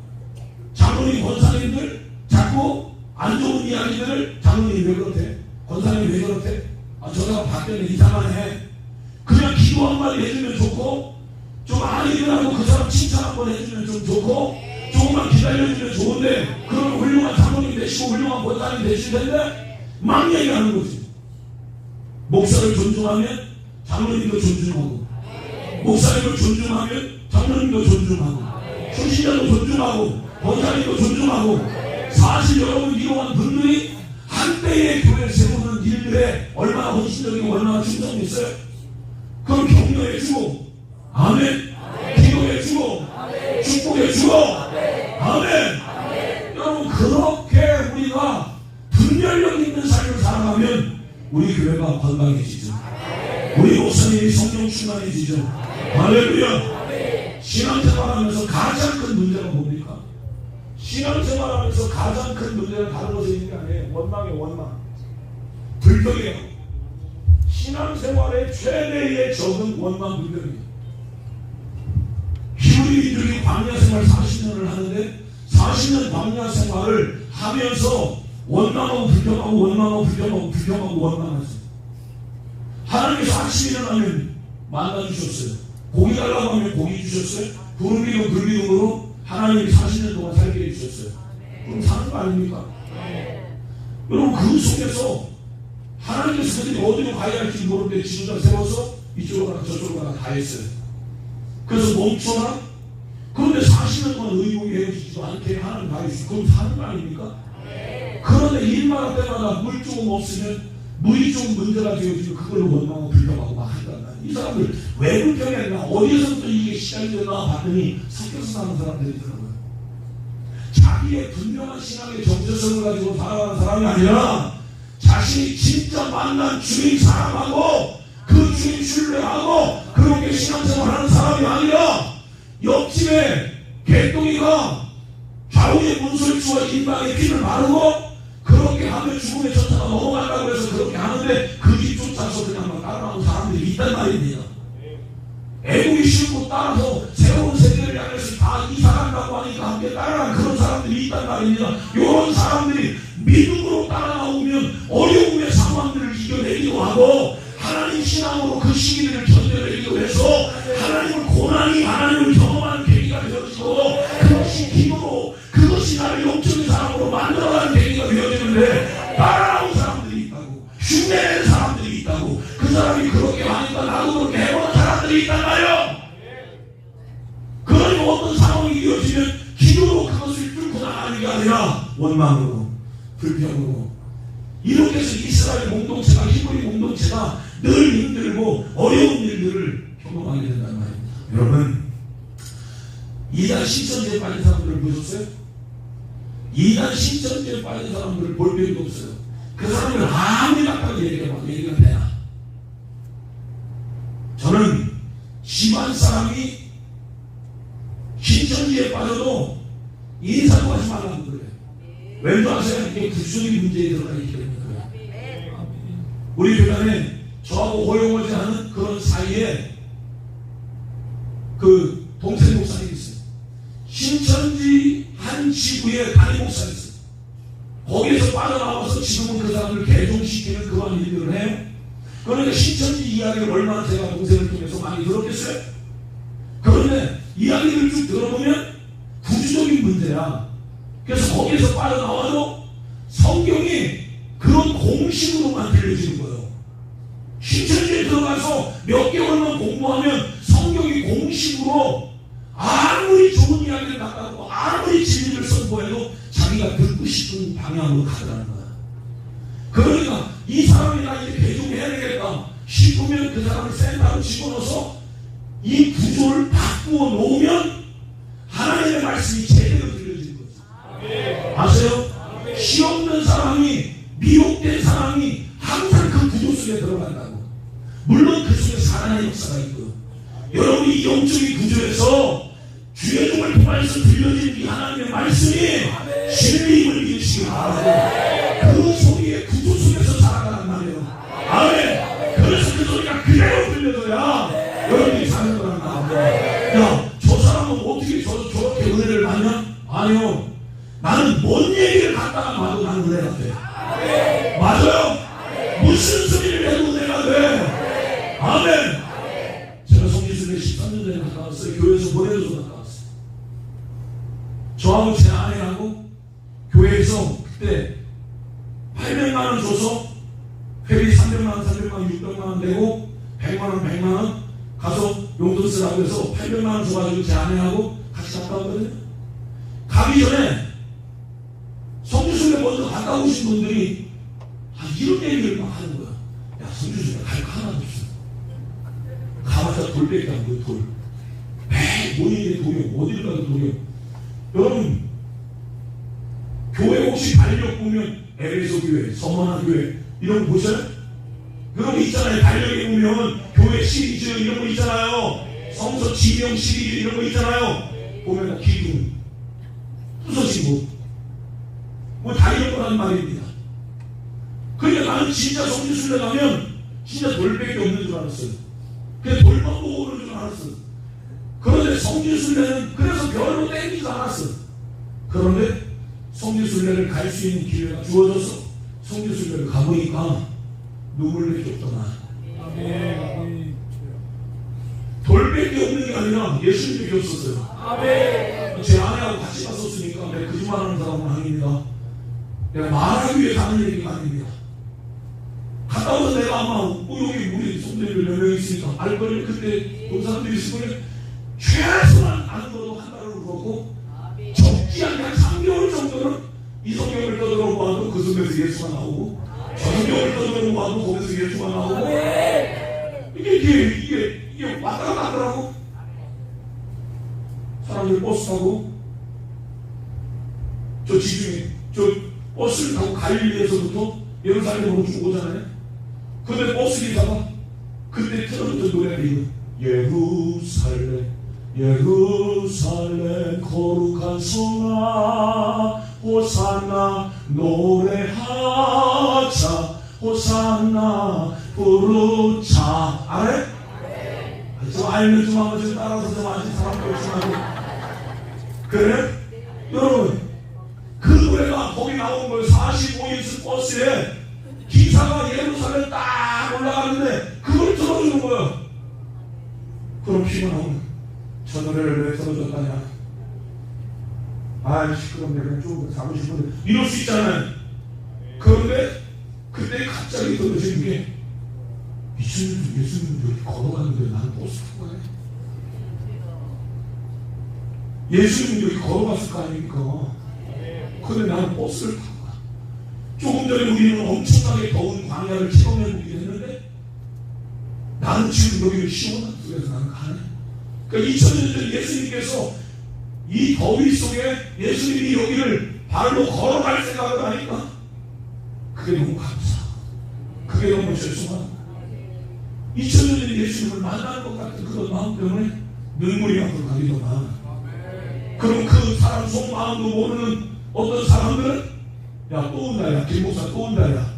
장로님 권사님들 자꾸 안 좋은 이야기들을 장로님 왜 그렇대? 권사님 왜 그렇대? 저 사람 봤더니 이상하네. 그냥 기도 한마디 해주면 좋고 좀 아니더라도 그 사람 칭찬 한번 해주면 좀 좋고 조금만 기다려주면 좋은데 그러면 훌륭한 장로님 되시고 훌륭한 권사님 되실 텐데 막 얘기하는 거지. 목사를 존중하면 장로님도 존중하고 목사님을 존중하면 장로님도 존중하고 출신자도 존중하고 권사님도 존중하고 사실 여러분 이러한 분들이 한때의 교회를 세우는 일들에 얼마나 헌신적이고 얼마나 충성했어요. 그럼 격려해주고 아멘. 기도해주고 축복해주고 아멘. 여러분 그렇게 우리가 분별력 있는 삶을 살아가면 우리 교회가 건강해지죠. 우리 목사님이 성령 충만해지죠. 할렐루야. 신앙생활하면서 가장 큰 문제가 뭡니까? 신앙생활하면서 가장 큰 문제는 다른 것에 있는 게 아니에요. 원망이에요. 원망. 불평이에요. 신앙생활의 최대의 적은 원망 불평이에요. 히브리인들이 광야생활 40년을 하는데 40년 광야생활을 하면서 원망하고 불평하고 원망하고 불평하고 불평하고 원망하죠. 하나님께서 아침에 일어나면 만나 주셨어요. 고기 달라고 하면 고기 주셨어요. 구름기둥 불기둥으로 하나님이 40년 동안 살게 해주셨어요. 그럼 사는 거 아닙니까? 여러분 그 속에서 하나님께서 그들이 어디로 가야 할지 모르는데 지도자 세워서 이쪽으로 가라 저쪽으로 가라 다 했어요. 그래서 멈춰라. 그런데 40년 동안 의복이 헤어지지도 않게 하나님 다 해주시고 그럼 사는 거 아닙니까? 그런데 일마다 때마다 물 조금 없으면 물이 조금 문제가 되어지면 그걸로 원망하고 불평하고 막 한단 말이야. 이 사람들 왜 불평했나 어디에서부터 이게 시작이 되나 봤더니 섞여서 사는 사람들이더라고요. 자기의 분명한 신앙의 정체성을 가지고 살아가는 사람이 아니라 자신이 진짜 만난 주님 사랑하고 그 주님 신뢰하고 그렇게 신앙생활하는 사람이 아니라 옆집에 개똥이가 좌우의 문소를 주어 인방의 피를 마르고 그렇게 하면 죽음의 천사가 넘어간다고 해서 그렇게 하는데 그 집 쫓아서 그냥 막 따라가는 사람들이 있단 말입니다. 애국이 싫고 따라서 새로운 세계를 향해서 다 이사간다고 하니까 함께 따라가는 그런 사람들이 있단 말입니다. 이런 사람들이 믿음으로 따라나오면 어려움의 상황들을 이겨내기도 하고 하나님 신앙으로 그 시기들을 견뎌내기도 해서 하나님을 고난이 하나님을 경험하는 계기가 되어지고 그것이 기도로 그것이 나를 영적인 사람으로 만들어가는 계기가 되어지는데 따라나온 사람들이 있다고 흉내내는 사람들이 있다고 그 사람이 그렇게 하니까 나도 그렇게 해보는 사람들이 있단 말이에요. 그러니 어떤 상황이 이어지면 기도로 그것을 뚫고 나가는 게 아니라 원망으로 불평으로 이렇게 해서 이스라엘 공동체가 히브리 공동체가 늘 힘들고 어려운 일들을 경험하게 된단 말입니다. 여러분 이단 신천지에 빠진 사람들을 보셨어요? 이단 신천지에 빠진 사람들을 볼 필요도 없어요. 그 사람들 아무리 막다고 얘기가 되나. 저는 심한 사람이 신천지에 빠져도 인사도 하지 말라고 그래요. 왠지 아세요? 이게 구조적인 문제에 들어가 있기 때문에 그래요. 우리 교단에 저하고 호용하지 않은 그런 사이에 그 동생 목사님이 있어요. 신천지 한 지구에 담임 목사가 있어요. 거기에서 빠져나와서 지금은 그 사람을 개종시키는 그런 일들을 해요. 그러니까 신천지 이야기를 얼마나 제가 동생을 통해서 많이 들었겠어요? 그런데 이야기를 쭉 들어보면 구조적인 문제야. 그래서 거기에서 빠져나와도 성경이 그런 공식으로만 들려지는 거예요. 신천지에 들어가서 몇 개월만 공부하면 성경이 공식으로 아무리 좋은 이야기를 갖다고 아무리 진리를 선포해도 자기가 듣고 싶은 방향으로 가더라는 거야. 그러니까 이 사람이 나 이제 개종해야 되겠다 싶으면 그 사람을 센터로 집어넣어서 이 구조를 바꾸어 놓으면 하나님의 말씀이 제대로 들려지는 거죠. 아세요? 시 없는 사람이 미혹된 사람이 항상 그 구조 속에 들어간다고. 물론 그 속에 살아나는 역사가 있고요. 여러분이 영적인 구조에서 주의 종을 통해서 들려지는 이 하나님의 말씀이 진리임을 믿으시기 바라고 그 소리의 구조 속에서 살아가란 말이에요. 아멘. 그래서 그 소리가 그대로 들려줘야 여러분이 사는 거란 말이에요. 야, 저 사람은 어떻게 저렇게 은혜를 받냐? 아니요. 나는 뭔 얘기를 갖다가 봐도 나는 은혜가 돼. 맞아요. 무슨 소리를 해도 은혜가 돼. 아멘. 제가 성지순례 13년 전에 갔다 왔어요. 교회에서 보내줘서 갔다 왔어요. 저하고 제 아내하고 교회에서 그때 800만원 줘서 회비 300만원, 300만원, 600만원 내고 100만원, 100만원 가서 용돈 쓰라고 해서 800만원 줘가지고 제 아내하고 같이 갔다 왔거든요. 가기 전에 성지순례 먼저 갔다 오신 분들이 이런 얘기를 막 하는 거야. 야, 성지순례 갈 거 하나도 없어. 가봤자 돌밖에 안 보여. 돌. 매일 모이는 도경, 어디를 가도 도경. 여러분 교회 혹시 달력 보면 에베소 교회, 서머나 교회 이런 거 보셔요? 그런 거 있잖아요. 달력에 보면 교회 시리즈 이런 거 있잖아요. 성서 지명 시리즈 이런 거 있잖아요. 보면 기둥 부서지고 뭐 다 이런 거란 말입니다. 그러니까 나는 진짜 성지순례 가면 진짜 돌밖에 없는 줄 알았어요. 그냥 돌만 보고 오는 줄 알았어요. 그런데 성지순례는 그래서 별로 땡기지 않았어. 그런데 성지순례를 갈 수 있는 기회가 주어져서 성지순례를 가보니까 눈물밖에 없더나. 돌밖에 없는 게 아니라 예수님밖에 없었어요. 제 아내하고 같이 갔었으니까 내가 거짓말하는 사람은 아닙니다. 내가 말하기 위해 가는 얘기가 아닙니다. 갔다 와서 내가 아마 여기 우리 성도님들 몇 명 있으니까 알 거를 그때 그 사람들이 있을 거예요. 최소한 아는 것도 한 달을 그렇고 적지 않게 한 3개월 정도는 이 성경을 떠들어 보아도 그 속에서 예수가 나오고 저 성경을 떠들어 보아도 거기서 예수가 나오고 이게 왔다 갔다 하더라고. 사람들 버스 타고 저 지중해 저 버스를 타고 갈릴리에서부터 예루살렘으로 쭉 오잖아요. 근데 버스 기사가 그때 틀어줬던 노래가 이거 예루살렘 예루살렘 거룩한 성아 호산나 노래하자 호산나 부르자. 알아요? 좀 알면 좀 한번 좀 따라서 좀 아는 사람도 있으면 그래? 여러분 그 노래가 거기 나온 거예요. 45인승 버스에 기사가 예루살렘 딱 올라가는데 그걸 들어주는 거예요. 그럼 피곤하면 저 노래를 왜 들어줬다냐. 아이 시끄럽네 그냥 좀 자고 싶은데 이럴 수 있잖아요. 그런데 그때 갑자기 들어지는 게 예수님도 이렇게 걸어가는데 나는 버스 타고 가네. 예수님도 이렇게 걸어갔을 거 아닙니까? 근데 나는 버스를 타고 가. 조금 전에 우리는 엄청나게 더운 광야를 체험해보기로 했는데 나는 지금 여기를 시원한 속에서 나는 가네. 그러니까 2000년 전 예수님께서 이 더위 속에 예수님이 여기를 발로 걸어갈 생각을 하니까 그게 너무 감사하고 그게 너무 죄송하고 2000년 전 예수님을 만나는 것 같은 그런 마음 때문에 눈물이 앞으로 가리더만. 그럼 그 사람 속마음도 모르는 어떤 사람들은 야 또 온다 야 김목사 또 온다 야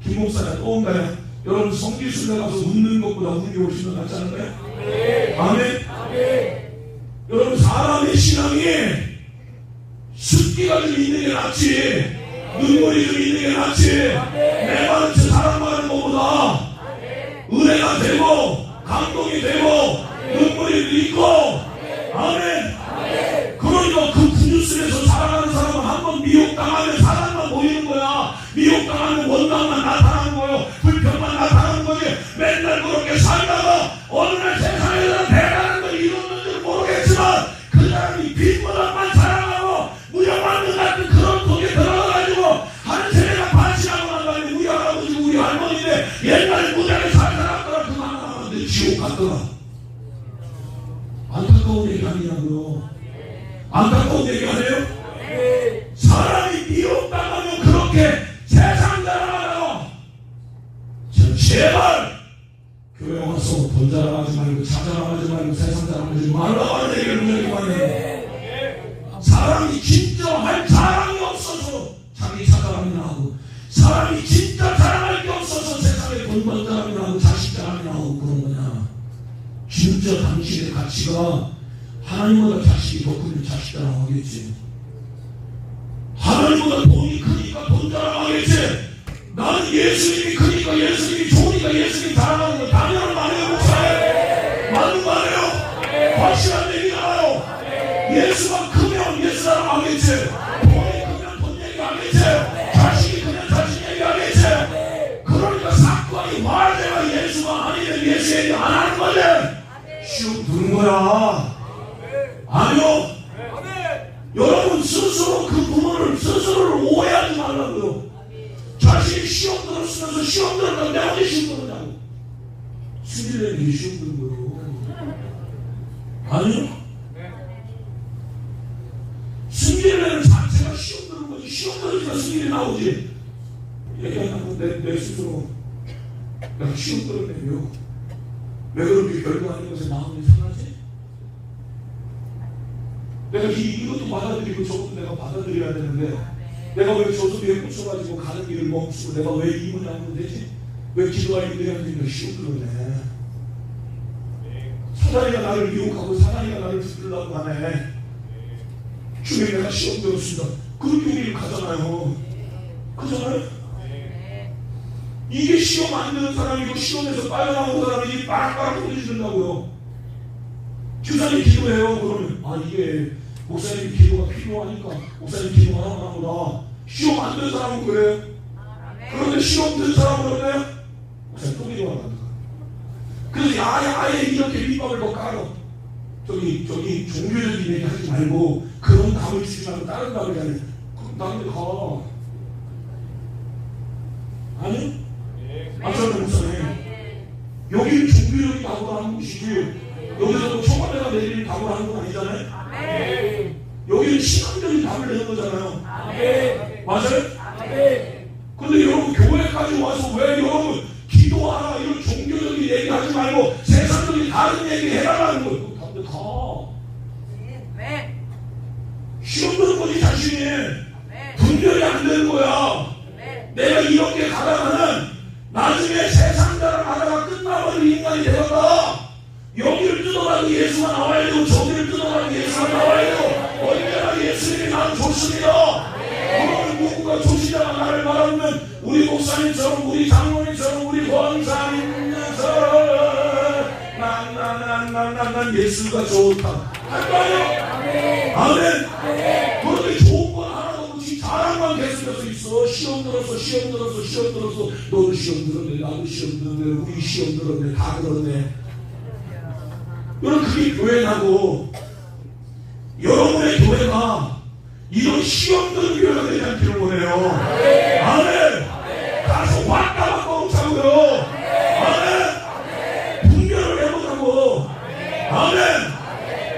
김목사야 또 온다 야. 여러분 성지순례 가서 웃는 것보다 우는 게 훨씬 더 낫지 않을까요? 아멘. 여러분 사람의 신앙이 습기가 좀 있는 게 낫지 눈물이 좀 있는 게 낫지 내 말은 저 사람 말하는 것보다 은혜가 되고 감동이 되고 눈물이 있고 아멘. 그러니까 그 구주순에서 살아가는 사람은 한번 미혹당하면 사람만 보이는 거야. 미혹당하면 원망만 나타나는 거예요. 불평만 나타나는 거지. 맨날 그렇게 살다가 어느 날 세상에서 대단한 걸 이뤘는지 모르겠지만 그 사람이 빈부담만 사랑하고 무형왕릉 같은 그런 속에 들어가가지고 한 세대가 반신하고 난 다음에 우리 할아버지 우리 할머니인데 옛날 무장에 살 사람들은 그만하는데 지옥 갔더라. 안타까운 얘기 아니냐고요. 안타까운 얘기 아니에요? 사람이 미혹당하면 그렇게 세상 자랑하라고. 제발 교회 와서 돈 자랑하지 말고 자랑하지 말고 세상 자랑하지 말라고 하는 얘기를 분명히 많이. 사람이 진짜 할 자랑이 없어서 자기 자랑이나 하고 사람이 진짜 자랑할 게 없어서 세상에 돈 번 자랑이나 하고 자식 자랑이나 하고 그런 거냐. 진짜 당신의 가치가 하나님보다 자식이 더 크면 자식 자랑하겠지. 하나님보다 돈이 크니까 돈 자랑하겠지. 나는 예수님이 크니까 예수님이 좋으니까 예수님 자랑하는 거 당연한 말이에요. 목사님 맞는 말이에요. 확실한 얘기잖아요. 예수가 크면 예수 자랑하겠지. 돈이 크면 돈 얘기하겠지. 자식이 크면 자식 얘기하겠지. 그러니까 사건이 화제가 예수가 아니면 예수 얘기 안 하는 거지. 슉 두는 거야. 아니요. 여러분 스스로 그 부모를 스스로를 오해하지 말라고요. 자식이 시험 들었으면서 시험 들었다고 내가 어디 시험 들었냐고. 승질내는 게 시험 들은 거예요. 아니요. 승질내는 자체가 시험 들은 거지. 시험 들으니까 승질이 나오지. 얘기하면 내 스스로 내가 시험 들었네요. 왜 그렇게 별거 아닌 것에 마음이 상하지? 내가 이것도 받아들이고 저것도 내가 받아들여야 되는데 내가 왜 저수비에 꽂혀가지고 가는 길을 멈추고 내가 왜 이 문에 앉으면 되지? 왜 기도할 일들이 안 되니까 시험 들었네. 사단이가 나를 미혹하고 사단이가 나를 붙들려고 하네. 주님 내가 시험 들었습니다. 그렇게 우리를 가잖아요. 그잖아요? 이게 시험 안 되는 사람이고 시험에서 빠져나온 사람이 빠락빠락 소리지른다고요. 교사님 기도해요. 그러면 아 이게 목사님 기도가 필요하니까 목사님 기도하나 보다. 시험 안 된 사람은 그래. 그런데 시험 된 사람은 어때? 목사님 또 기도하나 보다. 그래서 아예 이렇게 밑밥을 더 깔어. 저기 종교적인 얘기 하지 말고 그런 답을 주지 말고 다른 답을 해야 돼. 그럼 다른 데 가. 아니? 맞잖아요 목사님. 여기는 종교적인 답을 하는 곳이지 여기서도 청와대가 내리는 답을 하는 건 아니잖아요. 여기는 신앙적인 답을 내는 거잖아요. 맞아요? 근데 여러분 교회까지 와서 왜 여러분 기도하라 이런 종교적인 얘기 하지 말고 세상적인 다른 얘기 해라라는 거예요. 답 사람들 가. 네. 시험 드는 거지 자신이. 네. 분별이 안 되는 거야. 네. 내가 이렇게 가다가는 나중에 세상 자랑하다가 끝나버린 인간이 되다가 여기를 뜯어가도 예수가 나와야 되고 저기를 뜯어가도 예수가 나와야 되고 언제나 예수님이 나는 좋습니다. 그러면 누구가 조시자가 나를 바라보면 우리 목사님처럼 우리 장로님처럼 우리 권사님처럼 난 예수가 좋다 할까요? 아멘. 그런데 좋은 건 하나도 없이 자랑만 계속해서 있어. 시험 들었어 너도 시험 들었네 나도 시험 들었네 우리 시험 들었네 다 들었네. 여러분 그게 교회라고. 여러분의 교회가 이런 시험 드는 교회가 되지 않기를 원해요. 아멘. 가서 왔다 갔다 오자고요. 아멘. 분별을 해보자고. 아멘.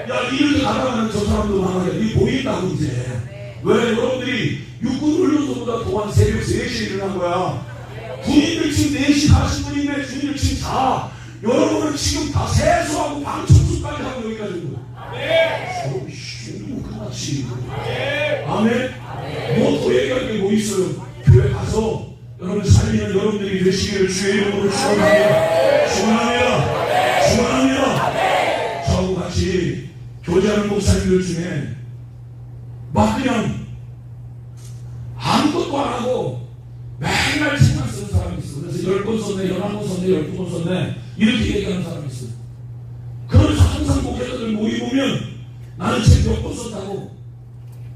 야 이렇게 가다가는 저 사람도 망하게 이 보인다고 이제. 왜 여러분들이 육군 훈련소보다 더한 새벽 3시에 일어난 거야. 군인들 지금 4시 가신 분인데 군인들 지금 자. 여러분은 지금 다 세수하고 방 청소까지 하고 여기까지 온 거야. 여러분 쉬운 거 끝났지. 아멘. 뭐 더 얘기할 게 뭐 있어요. 교회 가서 여러분 살리는 여러분들이 되시기를 주의 이름으로 축원합니다. 축원합니다. 저하고 같이 교제하는 목사님들 중에 막 그냥 아무것도 안 하고 맨날 책만 쓰는 사람이 있어. 그래서 10권 썼네, 11권 썼네, 12권 썼네 이렇게 얘기하는 사람이 있어. 그러면서 항상 목회자들 모이 보면 나는 책 몇 권 썼다고,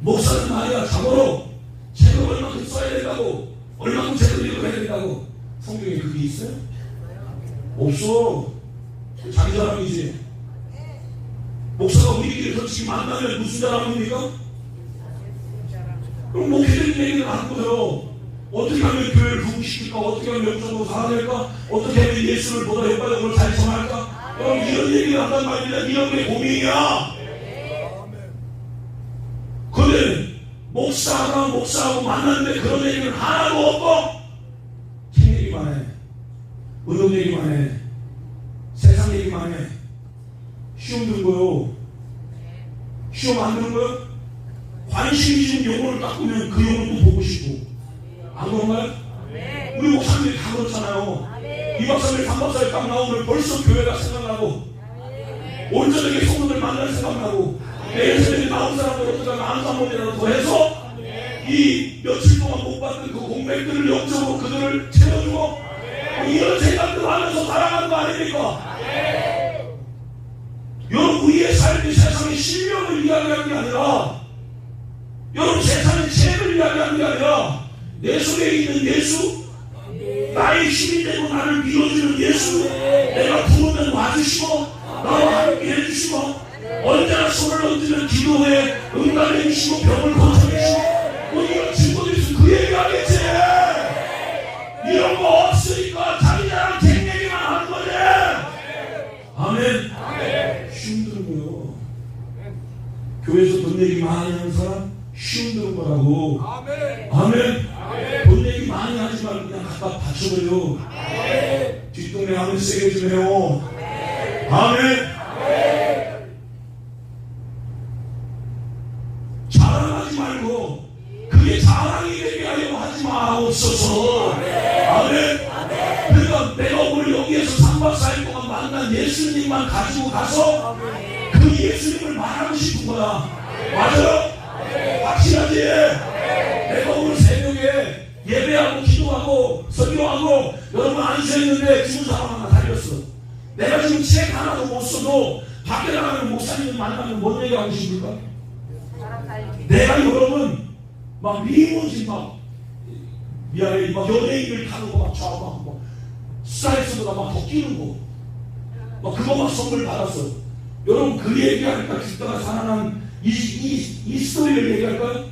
목사는 말이야 자고로 책을 얼마큼 써야 된다고, 얼마큼 책을 읽어야 된다고. 성경에 그게 있어요? 없어. 자기 자랑이지. 목사가 우리끼리 솔직히 만나면 무슨 자랑입니까? 그럼 목회적인 얘기는 안 거예요. 어떻게 하면 교회를 부흥시킬까? 어떻게 하면 영적으로 살아낼까? 어떻게 하면 예수를 보다 효과적으로 잘 전할까? 그럼 이런 얘기를 한단 말이야. 이런 게 고민이야. 그런데 목사하고 만났는데 그런 얘기는 하나도 없고 책 얘기만 해. 운동 얘기만 해. 세상 얘기만 해. 시험 드는 거요. 시험 안 드는 거요? 관심이 좀 영혼을 닦으면 그 영혼도 보고 싶고. 안 그런가요? 우리 목사님들이 다 그렇잖아요. 2박 3일 3박 4일 딱 나오면 벌써 교회가 생각나고 온전하게 성도들 만날 생각나고 내일 새벽에 나온 사람들 어쩌다가 안수 한 번이라도 더 해서 이 며칠 동안 못 받은 그 공백들을 영적으로 그들을 채워주고 이런 생각들 하면서 살아가는 거 아닙니까? 여러분 우리의 삶이 세상의 실력을 이야기하는 게 아니라 여러분 세상의 책을 이야기하는 게 아니라 내 속에 있는 예수, 나의 힘이 되고 나를 밀어주는 예수, 내가 부르면 와주시고 나와 함께 해주시고 언제나 손을 얹으면 기도에 응답해 주시고 병을 고쳐주시고 뭐 이런 증거들이 있으면 그 얘기 하겠지. 이런 거 없으니까 자기 자랑 책 얘기만 하는 거지. 아멘. 힘든 거요. 교회에서 돈 얘기 많이 하는 사람 힘든 거라고. 아멘. 돈 얘기 많이 하지 말고 그냥 갖다 바쳐버려. 뒷동네 하면 세게 좀 해요. 아멘. 자랑하지 말고 그게 자랑이 되게 하려고 하지 마옵소서. 아멘. 그러니까 내가 오늘 여기에서 3박 4일 동안 만난 예수님만 가지고 가서 그 예수님을 말하고 싶은 거야. 맞아요? 확실하지? 내가 오늘 새벽에 예배하고 기도하고 설교하고 여러분 안수했는데 죽은 사람 하나 달렸어. 내가 지금 책 하나도 못 써도 밖에 나가는 목사님을 만나면 뭔 얘기하고 싶을까? 내가 여러분 막 리무진 막 미안해 막 연예인들 타는 거 막 좌우 막 스타일스보다 막 더 끼는 거 막 그거 막 선물 받았어. 여러분 그 얘기하니까 죽다가 살아난 이 스토리를 얘기할까요?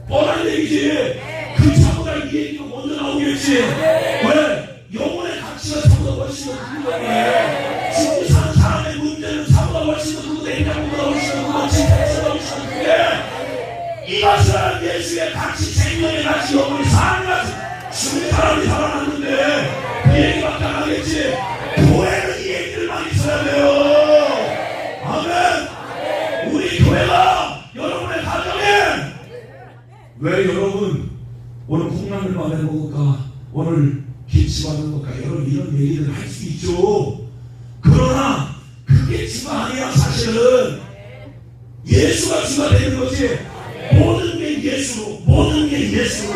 뻔한 얘기지. 그 차보다 이 얘기가 먼저 나오겠지. 왜? 영혼의 가치가 차보다 훨씬 더 큰 거네. 죽고 사는 사람의 문제는 차보다 훨씬 더 크고 냉장고보다 훨씬 더 크고 침대보다 훨씬 더 크게 이것은 예수의 가치, 생명의 가치, 영혼이 사는 가치. 죽은 사람이 살아났는데 그 얘기밖에 안 하겠지. 교회는 이 얘기들만 있어야 돼요. 아멘. 왜 여러분 오늘 콩나물만 해 먹을까? 오늘 김치만 해 먹을까? 여러분 이런 얘기를 할 수 있죠. 그러나 그게 주가 아니야. 사실은 예수가 주가 되는 거지. 모든 게 예수로, 모든 게 예수로.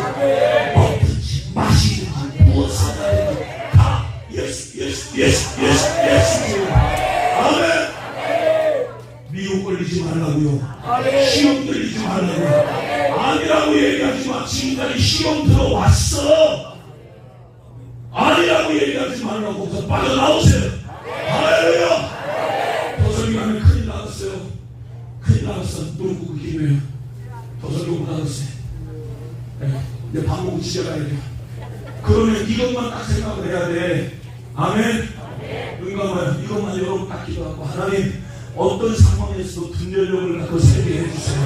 어떤지 마시든지 무엇이든지 다 예수. 아멘. 미혹 걸리지 말라고요. 시험 걸리지 말라고요. 아니라고 얘기하지 마. 지금까지 시험 들어왔어. 아니라고 얘기하지 말라고. 더 빠져나오세요. 할렐루야. 도서기 가면 큰일 나갔어요. 큰일 나갔어. 무릎 꿇고 기도해요. 도서기 못 나갔어요. 이제 밥 먹고 집에 가야 돼요. 그러면 이것만 딱 생각을 해야 돼. 아멘. 응감하여 이것만 여러분 딱 기도하고, 하나님 어떤 상황에서도 분별력을 갖고 살게 해주세요.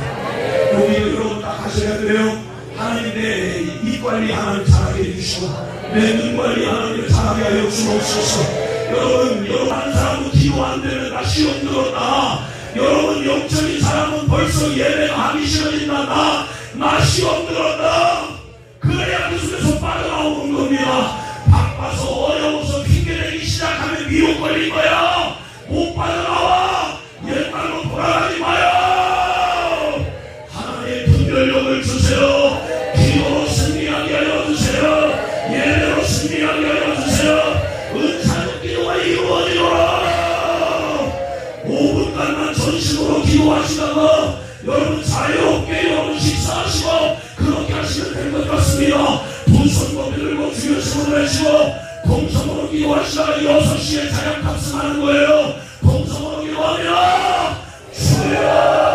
여기 여러분 딱 하셔야 돼요. 하나님 내 입 관리 하나님 잘하게 해주시고, 내 눈 관리 하나님 잘하게 하여 주옵소서. 여러분 한 사람은 기도 안 되면 나 시험 들었다. 여러분 영적인 사람은 벌써 예배가 하기 싫어진다. 나 시험 들었다. 그래야 그 속에서 빠져나오는 겁니다. 바빠서 어려워서 핑계대기 시작하면 미혹 걸린 거야. 못 빠져나와. 옛날로 돌아가지 마요. 하나님의 분별력을 주세요. 기도로 승리하게 하여 주세요. 예배로 승리하게 하여 주세요. 은사적 기도가 이루어지도록 5분간만 전심으로 기도하시다가 여러분 자유롭게 여러분 식사하시고 그렇게 하시면 될 것 같습니다. 두 손 높이 들고 주여 손을 내시고 동성으로 기도하시다가 6시에 자연 탑승하는 거예요. 동성으로 기도하면 주여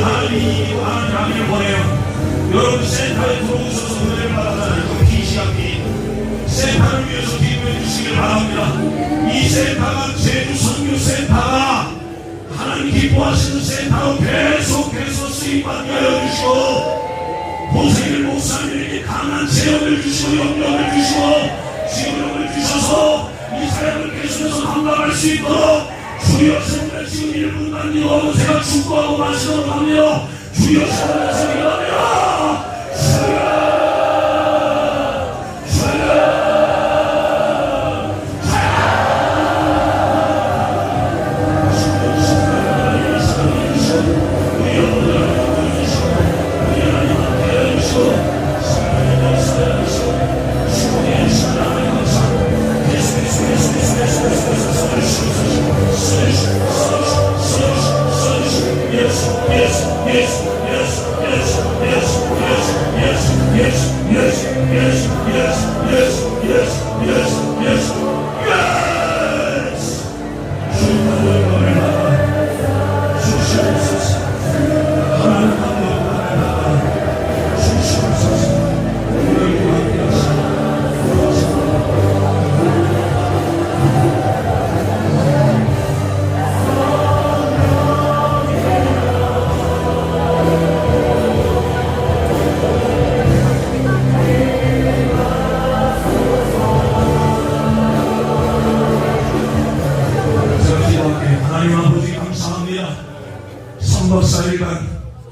하나님이 하나님을 보내요. 여러분 센터에 들어오셔서 은혜를 받아달라고 기시합니다. 센터를 위해서 기도해 주시길 바랍니다. 이 센터가 제주 선교센터가 하나님 기뻐하시는 센터로 계속해서 쓰임받게 하여 주시고 고생일 목사님에게 강한 체험을 주시고 영역을 주시고 지원력을 주셔서 이 사역을 계속해서 감당할 수 있도록 주여 세우는 지금 1분 남기고 제가 축구하고 마시도록 합니다. 주여 세우는 지금 일합니다.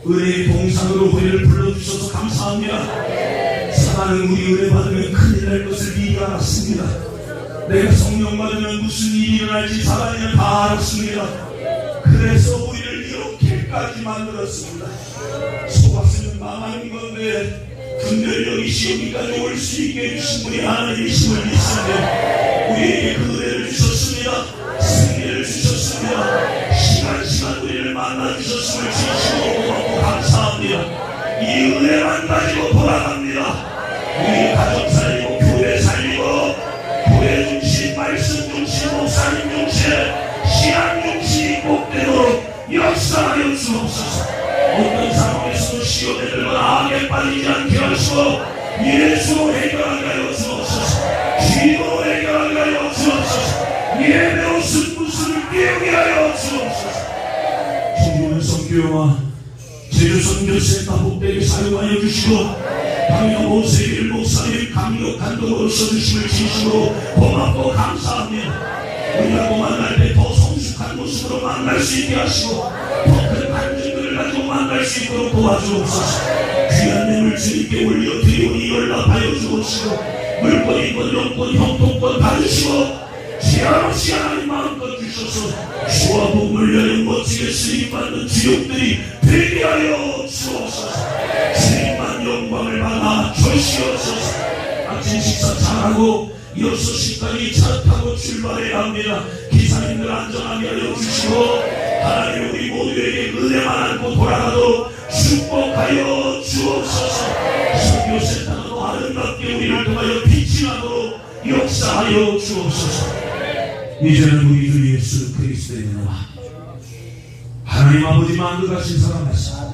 은혜의 동상으로 우리를 불러주셔서 감사합니다. 사단은 우리 은혜 받으면 큰일 날 것을 미리 알았습니다. 내가 성령 받으면 무슨 일이 일어날지 사단이는 다 알았습니다. 그래서 우리를 이렇게까지 만들었습니다. 속았으면 망하는 건데 분별력이 시험까지 올 수 있게 해주신 분이 하나님이심을 믿습니다. 우리에게 그 은혜를 주셨습니다. 승리를 주셨습니다. 시간 우리를 만나주셨음을 진심으로 고맙고 감사합니다. 이 은혜만 가지고 돌아갑니다. 우리 가정 살리고 교회 살리고 교회 중심 말씀 중심 목사님 중심 신앙 중심이 복되도록 역사하여 주옵소서. 어떤 상황에서도 시험에들거나 악에 빠지지 않게 하시고 예수로 해결하게 하여 주옵소서. 기도로 해결하게 하여 주옵소서. 예배로 승부수를 깨우게 하여 주옵소서. 중국은 선교와 제주 선교센터 복되게 사용하여 주시고 강력 오세길 목사님 강력한 도로 써주심을 진심으로 고맙고 감사합니다. 우리하고 만날 때 더 성숙한 모습으로 만날 수 있게 하시고 더 큰 간증들을 가지고 만날 수 있도록 도와주옵소서. 귀한 뇌물 주님께 올려드리오니 연락하여 주옵시고 물건이건 영권 형통권 받으시고 지하없이 하나님 마음껏 주셔서 주와 복을 위하여 멋지게 쓰임받는 주역들이 되게 하여 주옵소서. 주님만 영광을 받아 주시옵소서. 아침 식사 잘하고 6시까지 차 타고 출발해야 합니다. 기사님들 안전하게 하여 주시고 하나님 우리 모두에게 은혜만 안고 돌아가도록 축복하여 주옵소서. 선교센터도 아름답게 우리를 통하여 빛이 나도록 역사하여 주옵소서. 이제는 우리 주 예수 그리스도의 은혜와 하나님 아버지 만들어가신 사랑하사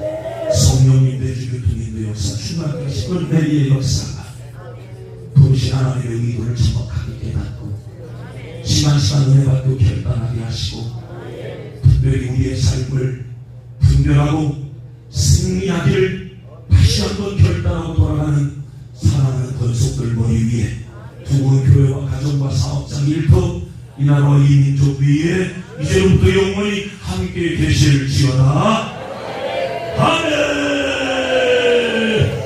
성령님 내주 교통님도 역사 충만하게 하시고 내리의 역사가 부르신 하나님의 의도를 정확하게 깨닫고 시간 은혜 받고 결단하게 하시고 특별히 우리의 삶을 분별하고 승리하기를 다시 한번 결단하고 돌아가는 사랑하는 권속들 머리 위에 두번 교회와 가정과 사업장 일터 이 나라와 이 민족 위에 이제부터 영원히 함께 계실지어다. 아멘.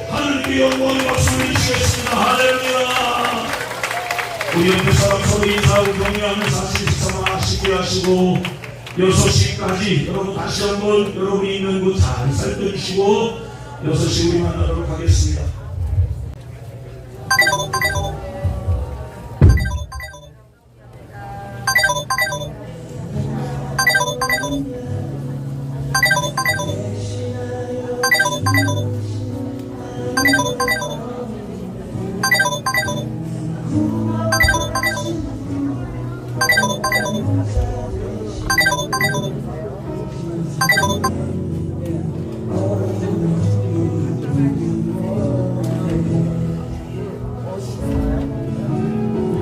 하나님께 영원히 박수를 주시겠습니다. 할렐루야. 우리 옆에 사람 서로 인사하고 격려하면서 사실 식사만 하시게 하시고 6시까지 여러분 다시 한번 여러분이 있는 곳 잘 살펴주시고 6시 우리 만나도록 하겠습니다. Thank you.